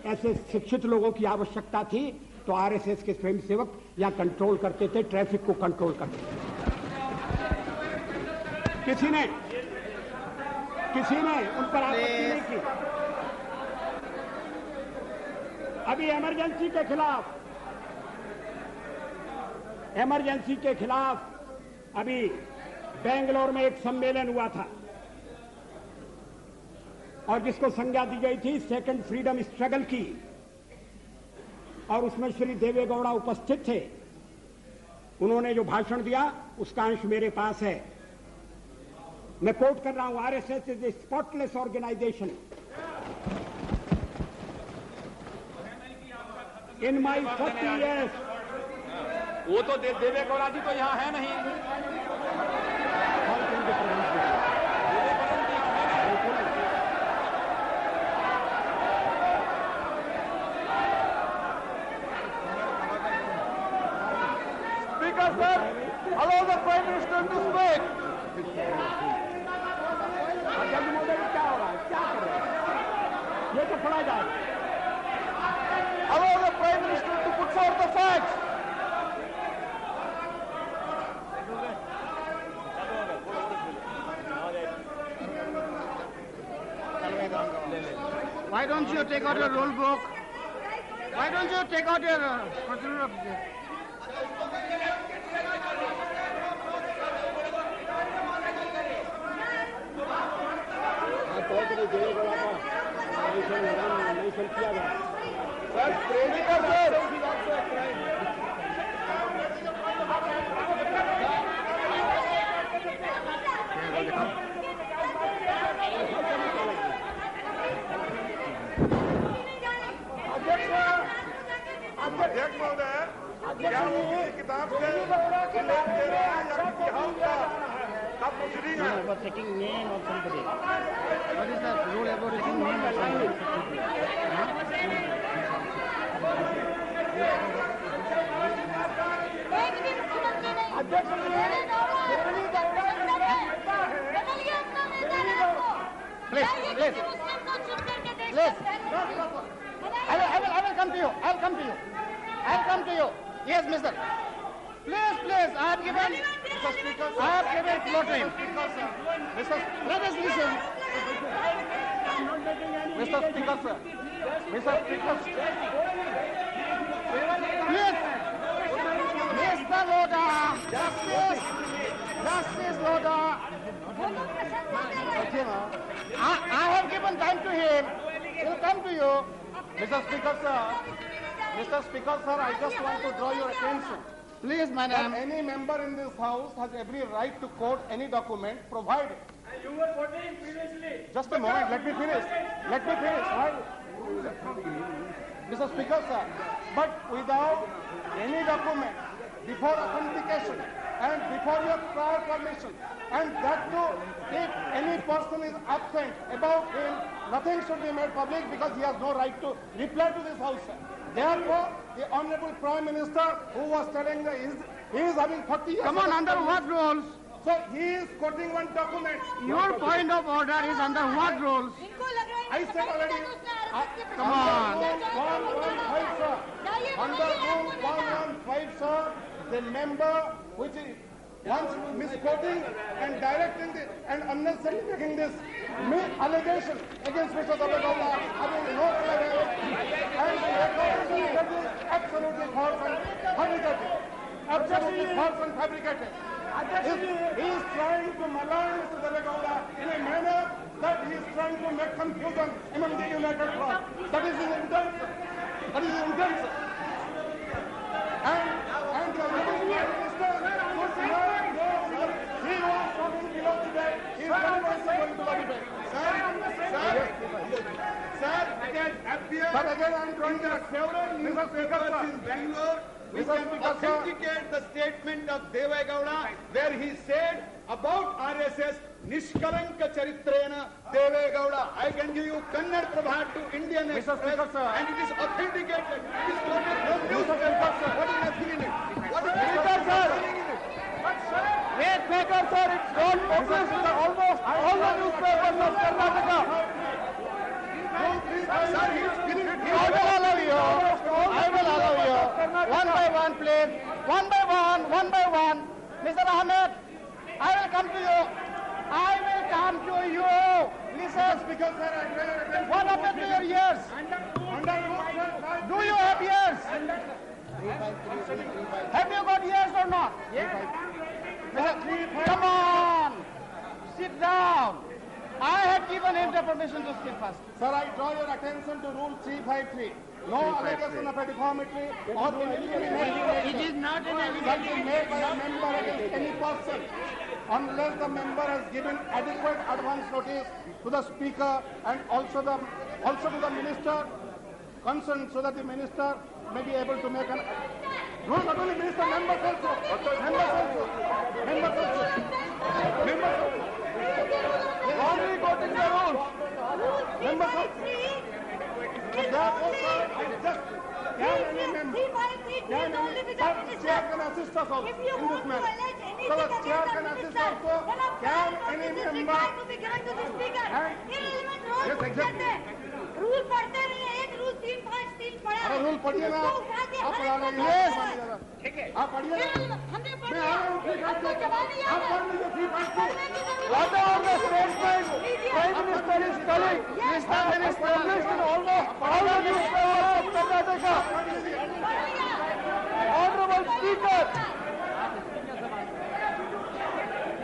ऐसे शिक्षित लोगों की आवश्यकता थी, तो आरएसएस के स्वयंसेवक यहां कंट्रोल करते थे, ट्रैफिक को कंट्रोल करते थे। किसी ने उन पर आपत्ति नहीं की। अभी इमरजेंसी के खिलाफ अभी बेंगलोर में एक सम्मेलन हुआ था और जिसको संज्ञा दी गई थी सेकंड फ्रीडम स्ट्रगल की, और उसमें श्री देवेगौड़ा उपस्थित थे। उन्होंने जो भाषण दिया उसका अंश मेरे पास है। मैं कोट कर रहा हूं, RSS is a spotless organisation. In my 40 years, वो तो देवेगौड़ा जी तो यहाँ है नहीं। Speaker, sir, allow the Prime Minister to Allow the Prime Minister to put forth the facts. Why don't you take out your rule book? Why don't you take out your procedural अध्यक्ष महोदय, क्या उसी किताब से उल्लेख दे रहे हैं या किसी हाउस का प्रोसीडिंग है? about taking name of somebody. What is the rule about taking name of somebody? Please. I will come to you. I'll come to you. Yes, mister. Please, I have given floor to him. Let us listen. Mr. Speaker, sir. Please. Mr. Loda. Justice Loda. I have given time to him. He'll come to you. Mr. Speaker, sir, I just want to draw your attention. Please, madam. Any member in this house has every right to quote any document provided. You were quoting previously. Just a moment, let me finish. Right? Mr. Speaker, sir, but without any document, before authentication and before your prior permission, and that too, if any person is absent about him, nothing should be made public because he has no right to reply to this house, sir. Therefore, the Honorable Prime Minister, who was telling that he is having 40 years... Come on, under what rules? So he is quoting one document. Your point of order is under what rules? I said already... Come on. 115, sir. Under Rule 115, sir, the member which is once misquoting and directing this and unnecessarily making this allegation against Mr. Dabegowda having no relevance and absolutely false and fabricated. He is trying to malign Mr. Dabegowda in a manner that he is trying to make confusion among the United Front. That is his intent. And the Prime Minister should not go because he was talking below the bed. He is very much going to the debate. Sir, it has appeared But again, I am trying to several newspapers in Bangalore which Mr. can Speaker, sir. authenticate the statement of Devegowda where he said about RSS, Nishkalanka Charitrena Devegowda. I can give you Kannada Prabha to Indian Mr. Express Speaker, sir. and it is authenticated. It is quoted from newspaper. What is nothing in it? What is Speaker, sir. nothing in it? Wait, Speaker, sir, it's gone published in almost all the newspapers of Karnataka. Sir, he is giving it. I will allow you. One by one, please. One by one. Mr. Ahmed, I will come to you. Listen, Speaker, sir, what happened to your ears? Do you have ears? Have you got ears or not? Come on. Sit down. I have given him the permission to speak first. Sir, I draw your attention to Rule 353. No allegation of a deformity or incrimination. It is not an allegation made by a member against any person unless the member has given adequate advance notice to the Speaker and also to the Minister concerned so that the Minister may be able to make an... No, not only Minister, members also. Wrongly quoting the rules. Members also. Therefore, sir, I just can any member, chair can assist us also in this matter. So the chair can assist also. Can any member? Yes, exactly. Rule पढ़ते नहीं है अरे rule पढ़िए ना, आप पढ़ा रहे हैं, ठीक है, आप पढ़िए ना, हमने पढ़ मैं आ लिया, रहा हूँ, आपको जवाब नहीं आप आता। पढ़ लीजिए, फ्री फाइट को। What are the statements Prime Minister is telling? Mr. Minister, almost all the newspapers of Karnataka. Honorable Speaker.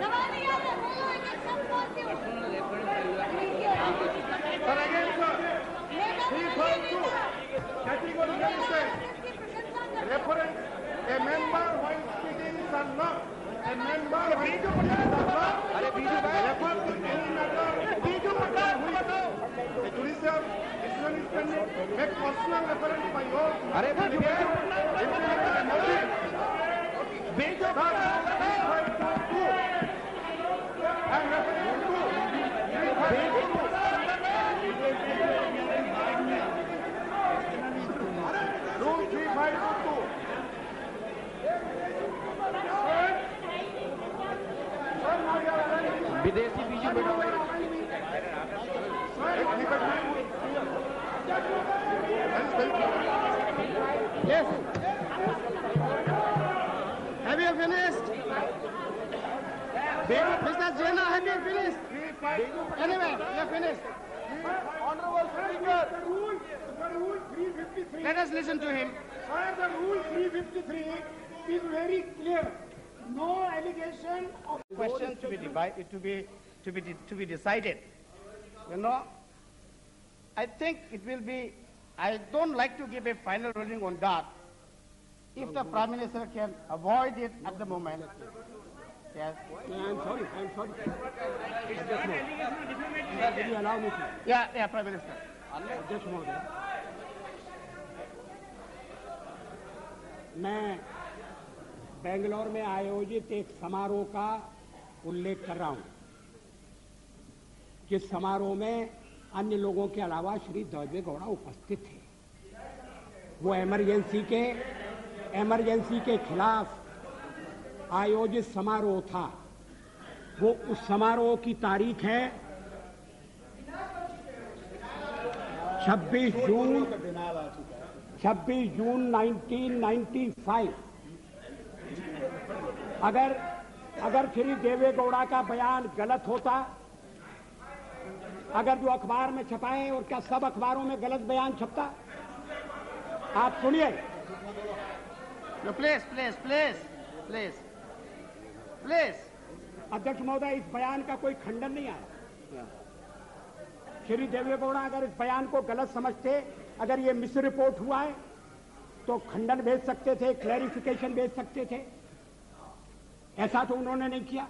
जवाब नहीं आता, बोलो, एक एक शब्द बोलती हूँ। Sir, again, sir. Category says, reference, a member while speaking shall not, a member while speaking shall not, refer to any matter, the judicial decision is pending, make personal reference by your, implement the motive. And reference to Rule 352. विदेशी बीजू बेटा Yes. Have you finished? Mr. Jena, have you finished? Anyway, you are finished. Honorable Speaker, the rule 353. Let us listen to him. Sir, the rule 353 is very clear. No allegation of Questions to be decided. You know, I think it will be. I don't like to give a final ruling on that. If the Prime Minister can avoid it at the moment. Yes. I'm sorry. Just more. Sir, will you allow me to? Yeah, Prime Minister. अध्यक्ष महोदय, मैं बेंगलोर में आयोजित एक समारोह का उल्लेख कर रहा हूं, जिस समारोह में अन्य लोगों के अलावा श्री देवेगौड़ा उपस्थित थे। वो इमरजेंसी के खिलाफ आयोजित समारोह था। वो उस समारोह की तारीख है 26 जून 1995। अगर श्री देवेगौड़ा का बयान गलत होता, अगर जो अखबार में छपाए और क्या सब अखबारों में गलत बयान छपता? आप सुनिए। No, please. अध्यक्ष महोदय, इस बयान का कोई खंडन नहीं आया। श्री देवेगौड़ा अगर इस बयान को गलत समझते, अगर ये मिस रिपोर्ट हुआ है तो खंडन भेज सकते थे, क्लैरिफिकेशन भेज सकते थे। ऐसा तो उन्होंने नहीं किया।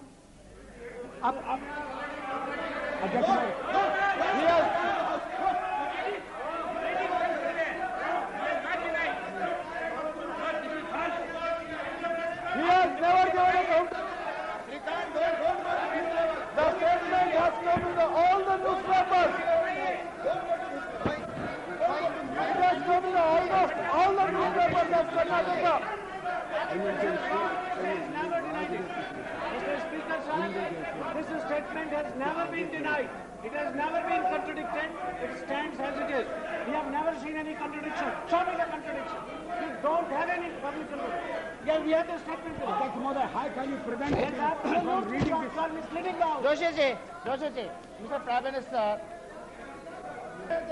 अब अध्यक्ष He has never given a counter. The statement has come in all the newspapers. It has come in almost all the newspapers of Karnataka. Mr. Speaker, sir, this statement has never been denied. It has never been contradicted. It stands as it is. We have never seen any contradiction. Show me the contradiction. We don't have any public contradiction. Yeah, we have the statement. अध्यक्ष महोदय, how can you prevent Yes, from reading this? you are misleading now. Joshi ji, Mr. Prime Minister,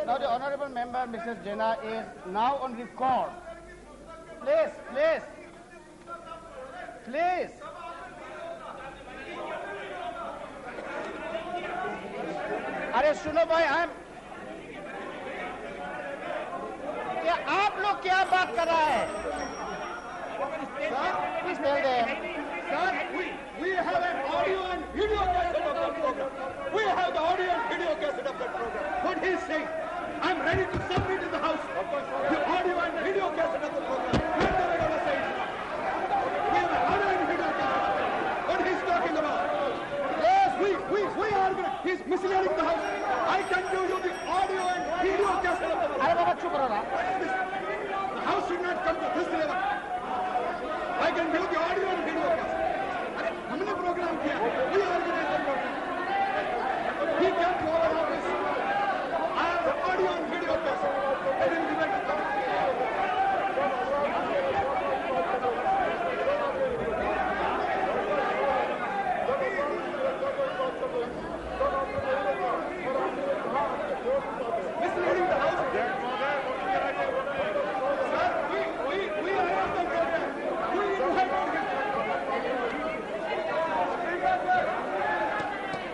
now the Honorable Member, Mrs. Jena, is now on record. Please. अरे सुनो भाई, क्या आप लोग क्या बात कर रहा है? Please tell them. Sir, we have an audio and video cassette of that program. We have the audio and video cassette of that program. What he is saying, I'm ready to submit in the House the audio and video cassette of the program. What the regular says. We have an audio and video cassette. What he's talking about. Yes, we are going to, he's misleading the House. I can give you the audio and video cassette of the program. अरे बाबा चुप रहो ना। The House should not come to this level. I can give the audio and video cassette. हमने programme किया, we organized the program. He came to our office. I have the audio and video cassette. I will give it Misleading the House. Sir, we are not the program. We have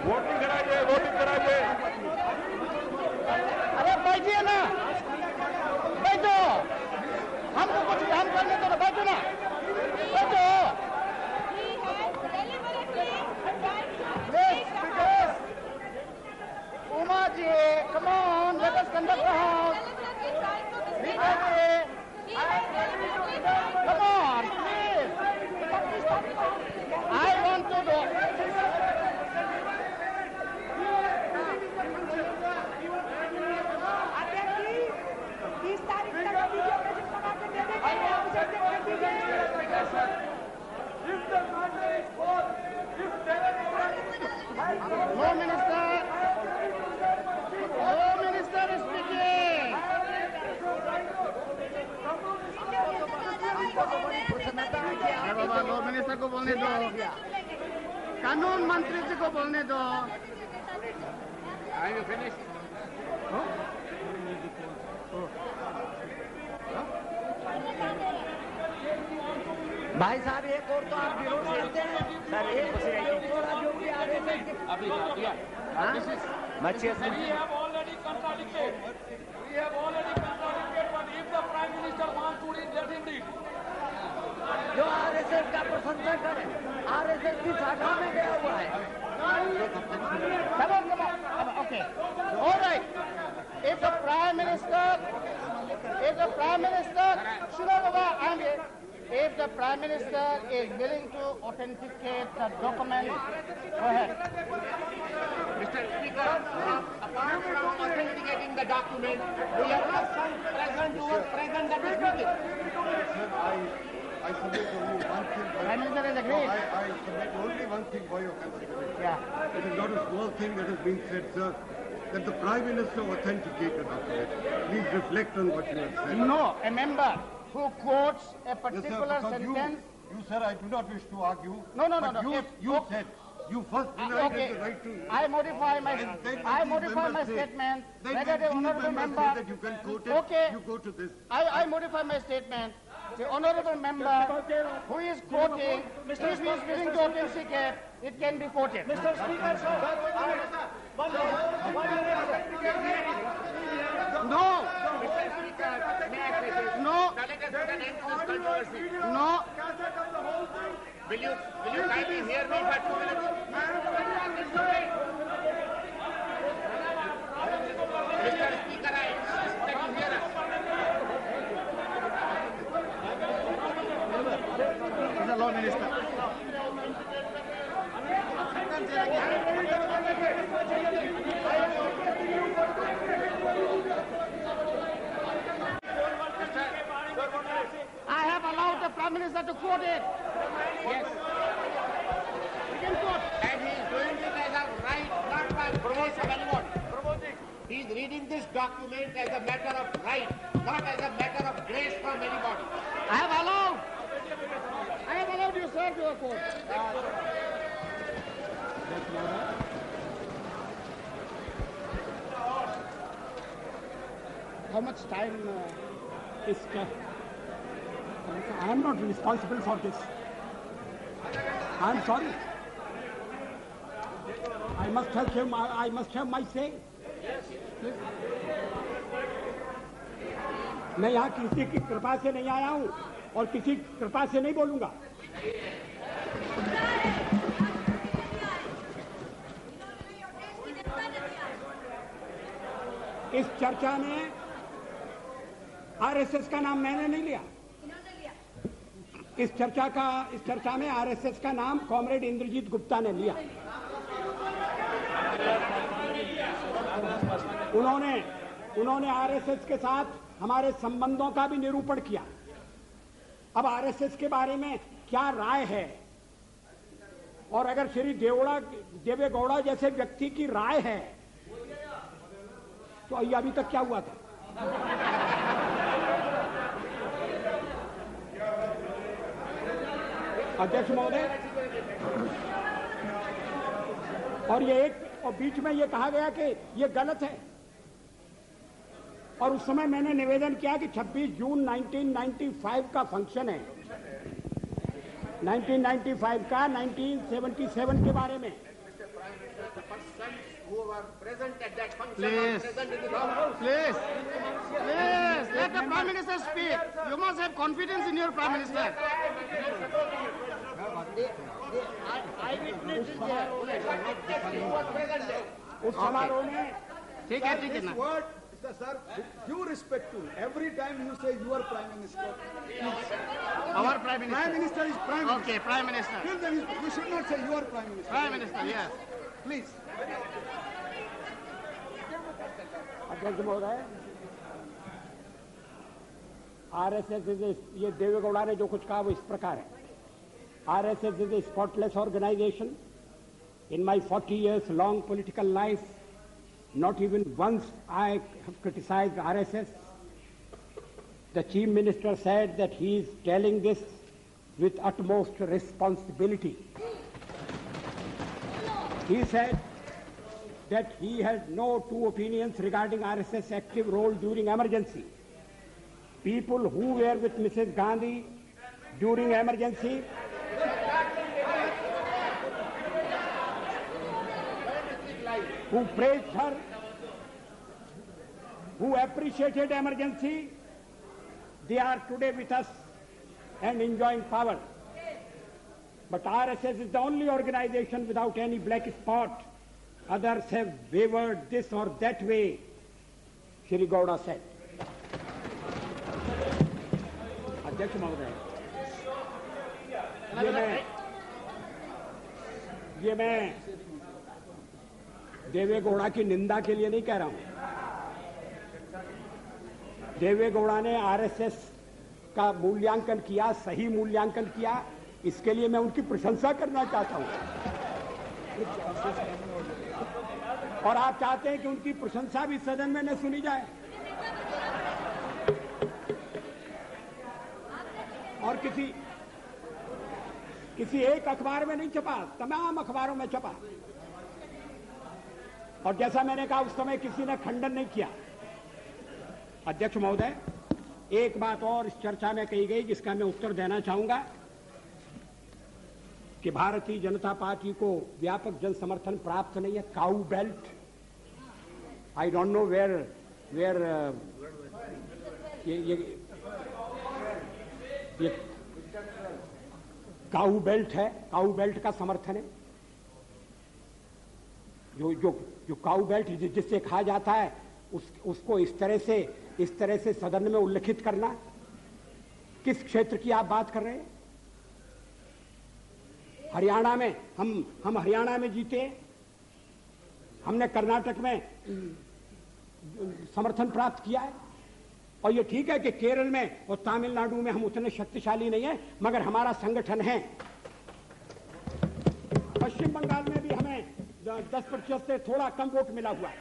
voting कराइए, voting कराइए। अरे बैठिए ना, बैठो, हमको कुछ काम करने दो ना, बैठो ना, बैठो। Uma ji, come on, let us conduct the house. Rita ji, come on, please. I want to do. No minister. No minister is speaking. अरे बाबा, लो मिनिस्टर को बोलने दो, कानून मंत्री जी को बोलने दो। Are you finished? भाई साहब एक और तो आप विरोध करते हैं सर, एक थोड़ा जो भी आ रहे थे अभी बच्चे We have already contradicted. We have already contradicted, but if the Prime Minister wants to read, let him read. जो आरएसएस का प्रशंसा करे, आरएसएस की शाखा में गया हुआ है। Come on. Okay. All right. If the Prime Minister, if the Prime Minister is willing to authenticate the document, go ahead. Mr. Speaker, apart from authenticating the document, we have present who was present at this meeting. I submit only one thing. Prime Minister is agreed. I submit only one thing for your consideration. Yeah. It is not a small thing that has been said, sir, that the Prime Minister authenticated the document. Please reflect on what you have said. No, a member who quotes a Yes, particular sir, because sentence. you, sir, I do not wish to argue. No. You said, you first denied Okay, the right to... I modify my members say- statement. Then Whether the these honourable members member. say that you can quote it, Okay. you go to this. I modify my statement. The honourable member who is quoting, if he is willing to authenticate, it can be quoted. Mr. Speaker, sir, No. Mr. Speaker, may I say this? No. Now let us put an end to this controversy. No. Will you kindly hear me for 2 minutes? Mr. Speaker, I insist that you hear us. The law minister. I have allowed the Prime Minister to quote it. Yes. He can quote. And he is doing it as a right, not by grace of anyone. He is reading this document as a matter of right, not as a matter of grace from anybody. I have allowed you, sir, to quote. How much time is left? I am not responsible for this. I am sorry. I must have my say. मैं यहाँ किसी की कृपा से नहीं आया हूँ और किसी कृपा से नहीं बोलूंगा। इस चर्चा में आरएसएस का नाम मैंने नहीं लिया। इस चर्चा में आरएसएस का नाम कॉमरेड इंद्रजीत गुप्ता ने लिया। उन्होंने आरएसएस के साथ हमारे संबंधों का भी निरूपण किया। अब आरएसएस के बारे में क्या राय है, और अगर श्री देवेगौड़ा जैसे व्यक्ति की राय है तो ये अभी तक क्या हुआ था? अध्यक्ष महोदय, और ये और बीच में ये कहा गया कि ये गलत है। और उस समय मैंने निवेदन किया कि 26 जून 1995 का फंक्शन है, 1995 का 1977 के बारे में। Please, let the Prime Minister speak. You must have confidence in your Prime Minister. उस समारोह में ठीक है ना। Sir, due respect to every time you say your Prime Minister. Our Prime Minister. Prime Minister is Prime Minister. Okay, Prime Minister. You should not say your Prime Minister. Prime Minister, yes. Please. अध्यक्ष महोदय, RSS ये देवेगौड़ा ने जो कुछ कहा वो इस प्रकार है। RSS is a spotless organisation. In my 40 years long political life, not even once I have criticized RSS. The Chief Minister said that he is telling this with utmost responsibility. He said that he has no two opinions regarding RSS active role during emergency. People who were with Mrs. Gandhi during emergency who praised her, who appreciated emergency, they are today with us and enjoying power. But RSS is the only organization without any black spot. Others have wavered this or that way, Shri Gowda said. अध्यक्ष महोदय, ये मैं देवेगौड़ा की निंदा के लिए नहीं कह रहा हूं। देवेगौड़ा ने आरएसएस का मूल्यांकन किया, सही मूल्यांकन किया, इसके लिए मैं उनकी प्रशंसा करना चाहता हूं। और आप चाहते हैं कि उनकी प्रशंसा भी सदन में न सुनी जाए और किसी एक अखबार में नहीं छपा, तमाम अखबारों में छपा। और जैसा मैंने कहा उस समय किसी ने खंडन नहीं किया। अध्यक्ष महोदय, एक बात और इस चर्चा में कही गई जिसका मैं उत्तर देना चाहूंगा कि भारतीय जनता पार्टी को व्यापक जन समर्थन प्राप्त नहीं है। Cow belt, I don't know where ये काऊ बेल्ट है, काऊ बेल्ट का समर्थन है। जो काऊ बेल्ट जिससे कहा जाता है उसको इस तरह से सदन में उल्लेखित करना, किस क्षेत्र की आप बात कर रहे हैं? हरियाणा में हम हरियाणा में जीते, हमने कर्नाटक में समर्थन प्राप्त किया है। और ये ठीक है कि केरल में और तमिलनाडु में हम उतने शक्तिशाली नहीं है, मगर हमारा संगठन है। पश्चिम बंगाल में भी हमें 10% से थोड़ा कम वोट मिला हुआ है।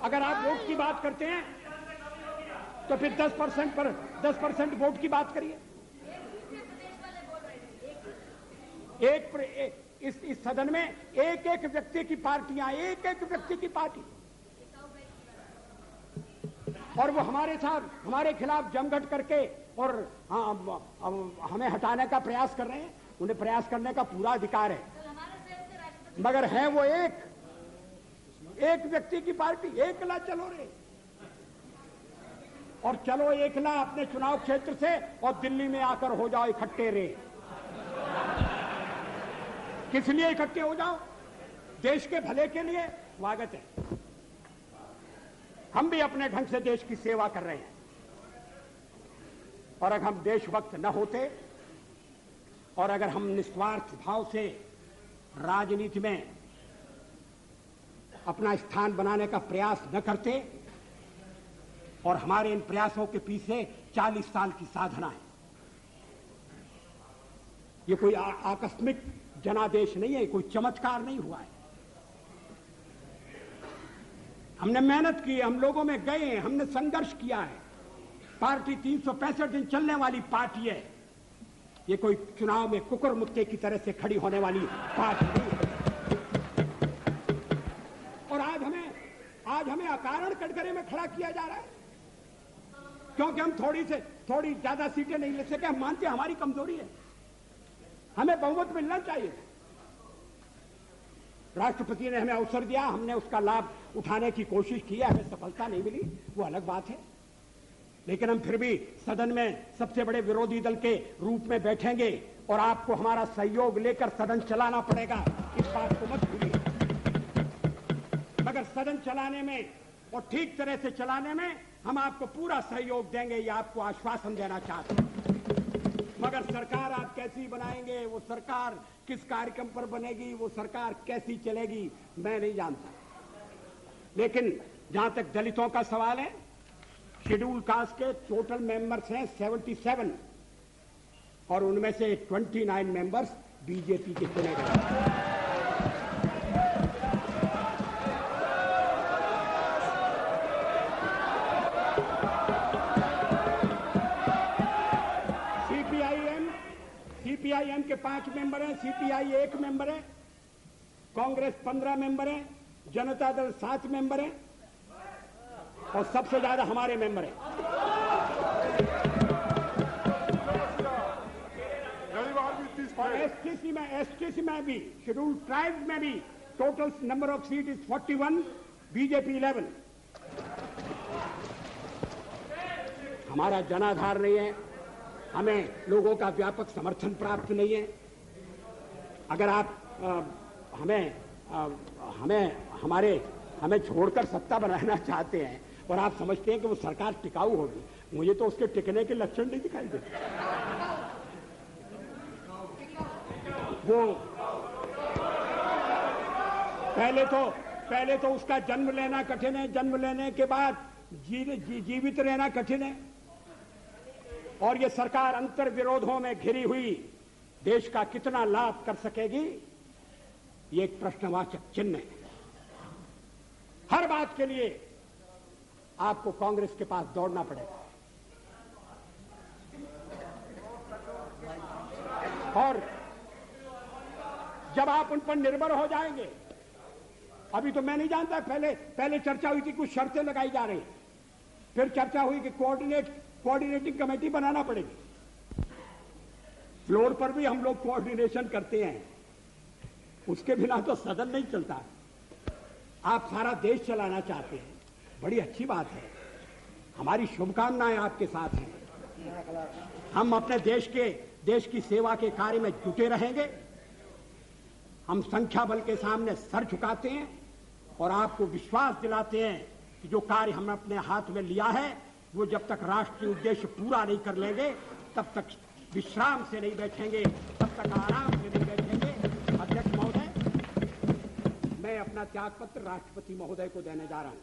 अगर आप वोट की बात करते हैं तो फिर 10% वोट की बात करिए। इस सदन में एक व्यक्ति की पार्टियां, एक व्यक्ति की पार्टी, और वो हमारे खिलाफ जमघट करके और हमें हटाने का प्रयास कर रहे हैं। उन्हें प्रयास करने का पूरा अधिकार है, मगर है वो एक व्यक्ति की पार्टी। एकला चलो रे, और चलो एकला अपने चुनाव क्षेत्र से और दिल्ली में आकर हो जाओ इकट्ठे रे। किस लिए इकट्ठे हो जाओ? देश के भले के लिए। स्वागत है, हम भी अपने ढंग से देश की सेवा कर रहे हैं। और अगर हम देशभक्त न होते और अगर हम निस्वार्थ भाव से राजनीति में अपना स्थान बनाने का प्रयास न करते, और हमारे इन प्रयासों के पीछे 40 साल की साधना है। ये कोई आकस्मिक जनादेश नहीं है, कोई चमत्कार नहीं हुआ है। हमने मेहनत की, हम लोगों में गए, हमने संघर्ष किया है। पार्टी 365 दिन चलने वाली पार्टी है। ये कोई चुनाव में कुकुर मुक्के की तरह से खड़ी होने वाली पार्टी नहीं है। आज हमें अकारण कटघरे में खड़ा किया जा रहा है क्योंकि हम थोड़ी ज्यादा सीटें नहीं ले सके। हम मानते हैं हमारी कमजोरी है, हमें बहुमत मिलना चाहिए। राष्ट्रपति ने हमें अवसर दिया, हमने उसका लाभ उठाने की कोशिश की है, हमें सफलता नहीं मिली, वो अलग बात है। लेकिन हम फिर भी सदन में सबसे बड़े विरोधी दल के रूप में बैठेंगे और आपको हमारा सहयोग लेकर सदन चलाना पड़ेगा, इस बात को मत भूलिए। मगर सदन चलाने में और ठीक तरह से चलाने में हम आपको पूरा सहयोग देंगे, ये आपको आश्वासन देना चाहते हैं। मगर सरकार आप कैसी बनाएंगे, वो सरकार किस कार्यक्रम पर बनेगी, वो सरकार कैसी चलेगी, मैं नहीं जानता। लेकिन जहां तक दलितों का सवाल है, शेड्यूल कास्ट के टोटल मेंबर्स हैं 77 और उनमें से 29 मेंबर्स बीजेपी के चुने गए। सीपीआईएम के 5 मेंबर हैं, सीपीआई 1 मेंबर है, कांग्रेस 15 मेंबर है, जनता दल 7 मेंबर है और सबसे ज्यादा हमारे मेंबर हैं। और एसटीसी में भी, शेड्यूल ट्राइब में भी total number of seat is 41, BJP 11। हमारा जनाधार नहीं है, हमें लोगों का व्यापक समर्थन प्राप्त नहीं है। अगर आप हमें छोड़कर सत्ता बनाना चाहते हैं और आप समझते हैं कि वो सरकार टिकाऊ होगी, मुझे तो उसके टिकने के लक्षण नहीं दिखाई देते। वो पहले तो उसका जन्म लेना कठिन है, जन्म लेने के बाद जीवित रहना कठिन है, और ये सरकार अंतर विरोधों में घिरी हुई देश का कितना लाभ कर सकेगी, ये एक प्रश्नवाचक चिन्ह है। हर बात के लिए आपको कांग्रेस के पास दौड़ना पड़ेगा और जब आप उन पर निर्भर हो जाएंगे, अभी तो मैं नहीं जानता, पहले चर्चा हुई थी, कुछ शर्तें लगाई जा रही, फिर चर्चा हुई कि कोऑर्डिनेटिंग कमेटी बनाना पड़ेगी। फ्लोर पर भी हम लोग कोऑर्डिनेशन करते हैं, उसके बिना तो सदन नहीं चलता। आप सारा देश चलाना चाहते हैं, बड़ी अच्छी बात है, हमारी शुभकामनाएं आपके साथ हैं। हम अपने देश की सेवा के कार्य में जुटे रहेंगे। हम संख्या बल के सामने सर झुकाते हैं और आपको विश्वास दिलाते हैं कि जो कार्य हमने अपने हाथ में लिया है, वो जब तक राष्ट्रीय उद्देश्य पूरा नहीं कर लेंगे, तब तक विश्राम से नहीं बैठेंगे, तब तक आराम से नहीं बैठेंगे। अध्यक्ष महोदय, मैं अपना त्यागपत्र राष्ट्रपति महोदय को देने जा रहा हूं।